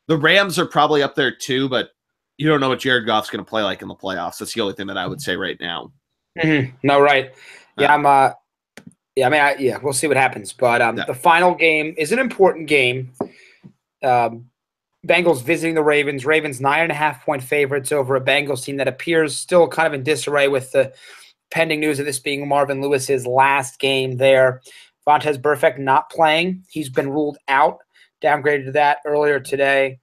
Speaker 1: The Rams are probably up there too, but you don't know what Jared Goff's going to play like in the playoffs. That's the only thing that I would say right now.
Speaker 2: Mm-hmm. No, right. Yeah, we'll see what happens. But the final game is an important game. Bengals visiting the Ravens. Ravens 9.5-point favorites over a Bengals team that appears still kind of in disarray with the pending news of this being Marvin Lewis's last game there. Vontaze Burfict not playing. He's been ruled out, downgraded to that earlier today.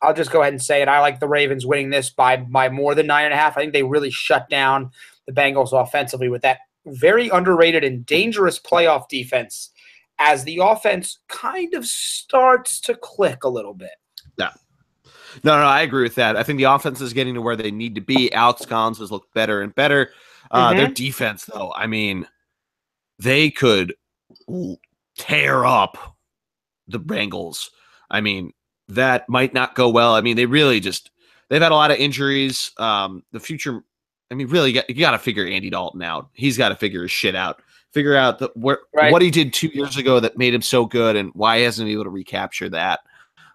Speaker 2: I'll just go ahead and say it. I like the Ravens winning this by more than 9.5. I think they really shut down the Bengals offensively with that very underrated and dangerous playoff defense as the offense kind of starts to click a little bit.
Speaker 1: Yeah. No, I agree with that. I think the offense is getting to where they need to be. Alex Collins has looked better and better. Their defense, though, I mean, they could tear up the Bengals. I mean, that might not go well. I mean, they've had a lot of injuries. The future, I mean, really, you got to figure Andy Dalton out. He's got to figure his shit out. Figure out what he did 2 years ago that made him so good and why he hasn't been able to recapture that.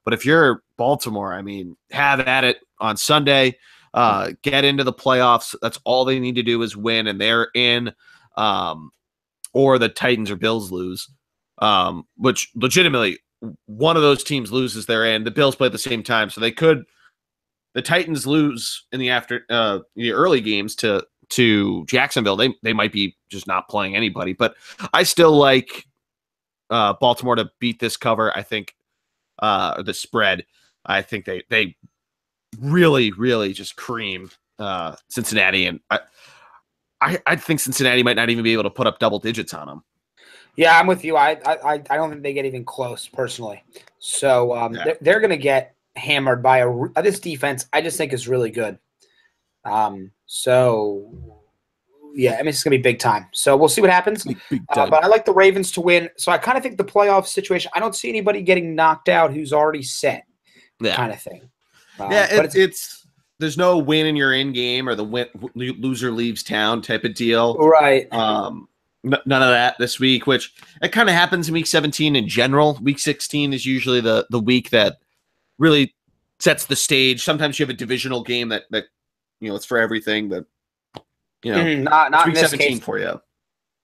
Speaker 1: But if you're Baltimore, I mean, have at it on Sunday. Get into the playoffs. That's all they need to do is win, and they're in. Or the Titans or Bills lose, which legitimately one of those teams loses, they're in. The Bills play at the same time, so they could. The Titans lose in the early games to Jacksonville. They might be just not playing anybody, but I still like Baltimore to beat this cover. I think the spread. I think they really, really just cream Cincinnati, and I think Cincinnati might not even be able to put up double digits on them.
Speaker 2: Yeah, I'm with you. I don't think they get even close personally. So they're going to get hammered by this defense. I just think is really good. So yeah, I mean it's going to be big time. So we'll see what happens. But I like the Ravens to win. So I kind of think the playoff situation. I don't see anybody getting knocked out who's already set. Kind of thing.
Speaker 1: It's there's no win in your in game or the loser leaves town type of deal.
Speaker 2: Right.
Speaker 1: None of that this week, which it kind of happens in week 17 in general. Week 16 is usually the week that really sets the stage. Sometimes you have a divisional game that it's for everything, but
Speaker 2: not
Speaker 1: week
Speaker 2: in this
Speaker 1: 17
Speaker 2: case.
Speaker 1: for you.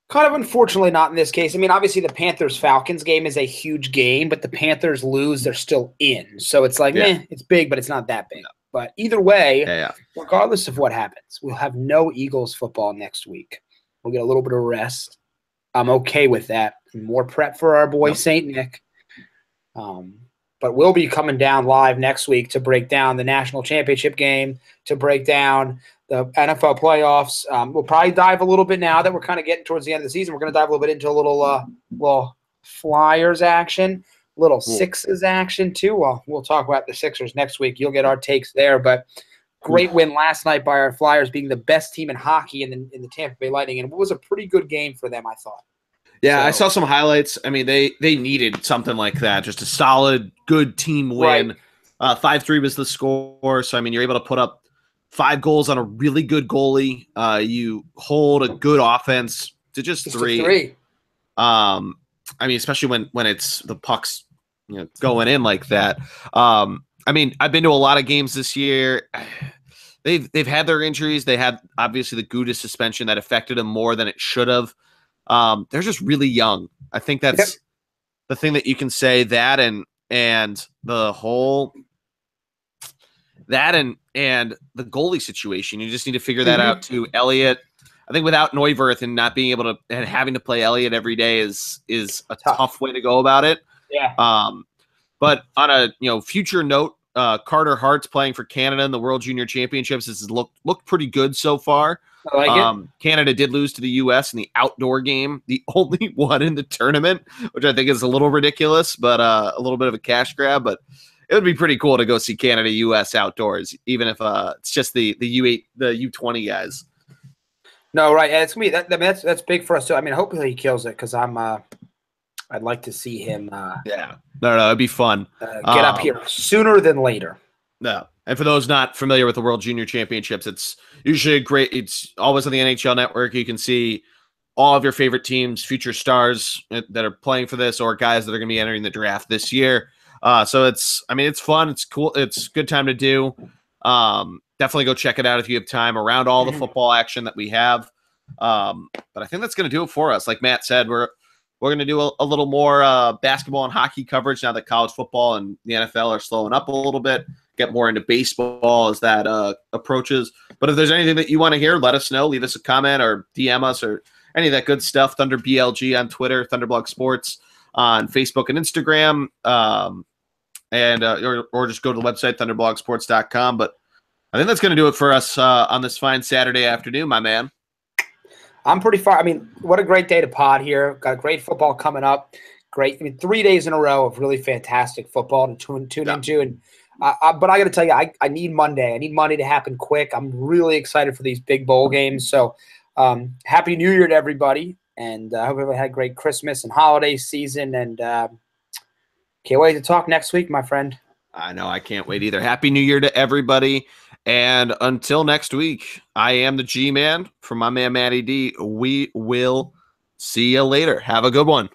Speaker 2: Kind of unfortunately not in this case. I mean, obviously the Panthers-Falcons game is a huge game, but the Panthers lose, they're still in. So it's like, it's big, but it's not that big. But either way, regardless of what happens, we'll have no Eagles football next week. We'll get a little bit of rest. I'm okay with that. More prep for our boy St. Nick. But we'll be coming down live next week to break down the national championship game, to break down the NFL playoffs. We'll probably dive a little bit now that we're kind of getting towards the end of the season. We're going to dive a little bit into a little Flyers action, little Sixers action too. Well, we'll talk about the Sixers next week. You'll get our takes there. But great win last night by our Flyers, being the best team in hockey in the Tampa Bay Lightning, and it was a pretty good game for them, I thought.
Speaker 1: Yeah, I saw some highlights. I mean, they needed something like that, just a solid, good team win. 5-3 was the score, so I mean, you're able to put up 5 goals on a really good goalie. You hold a good offense to just 3. I mean, especially when it's the pucks, going in like that. I mean, I've been to a lot of games this year. They've had their injuries. They had obviously the Gudis suspension that affected them more than it should have. They're just really young. I think that's the thing that you can say, that and the whole that and the goalie situation. You just need to figure that out too. Elliott, I think without Neuwirth and not being able to and having to play Elliott every day is a tough way to go about it.
Speaker 2: Yeah.
Speaker 1: But on a future note, Carter Hart's playing for Canada in the World Junior Championships. This has looked pretty good so far.
Speaker 2: I like it.
Speaker 1: Canada did lose to the U.S. in the outdoor game, the only one in the tournament, which I think is a little ridiculous, but a little bit of a cash grab. But it would be pretty cool to go see Canada U.S. outdoors, even if it's just the U8, the U20 guys.
Speaker 2: No, right. It's gonna be that's big for us too. I mean, hopefully he kills it because I'd like to see him.
Speaker 1: Yeah, no, it'd be fun.
Speaker 2: Get up here sooner than later.
Speaker 1: No, and for those not familiar with the World Junior Championships, it's usually it's always on the NHL Network. You can see all of your favorite teams, future stars that are playing for this, or guys that are going to be entering the draft this year. So it's fun. It's cool. It's a good time to do. Definitely go check it out if you have time around all the football action that we have. But I think that's going to do it for us. Like Matt said, we're going to do a little more basketball and hockey coverage now that college football and the NFL are slowing up a little bit. Get more into baseball as that approaches. But if there's anything that you want to hear, let us know. Leave us a comment or DM us or any of that good stuff. Thunder BLG on Twitter, Thunderblog Sports on Facebook and Instagram, or just go to the website, thunderblogsports.com. But I think that's going to do it for us on this fine Saturday afternoon, my man.
Speaker 2: I'm pretty far. I mean, what a great day to pod here. Got great football coming up. Great. 3 days in a row of really fantastic football to tune into. And but I got to tell you, I need Monday. I need Monday to happen quick. I'm really excited for these big bowl games. So Happy New Year to everybody. And I hope everybody had a great Christmas and holiday season. And can't wait to talk next week, my friend.
Speaker 1: I know. I can't wait either. Happy New Year to everybody. And until next week, I am the G-Man from my man, Matty D. We will see you later. Have a good one.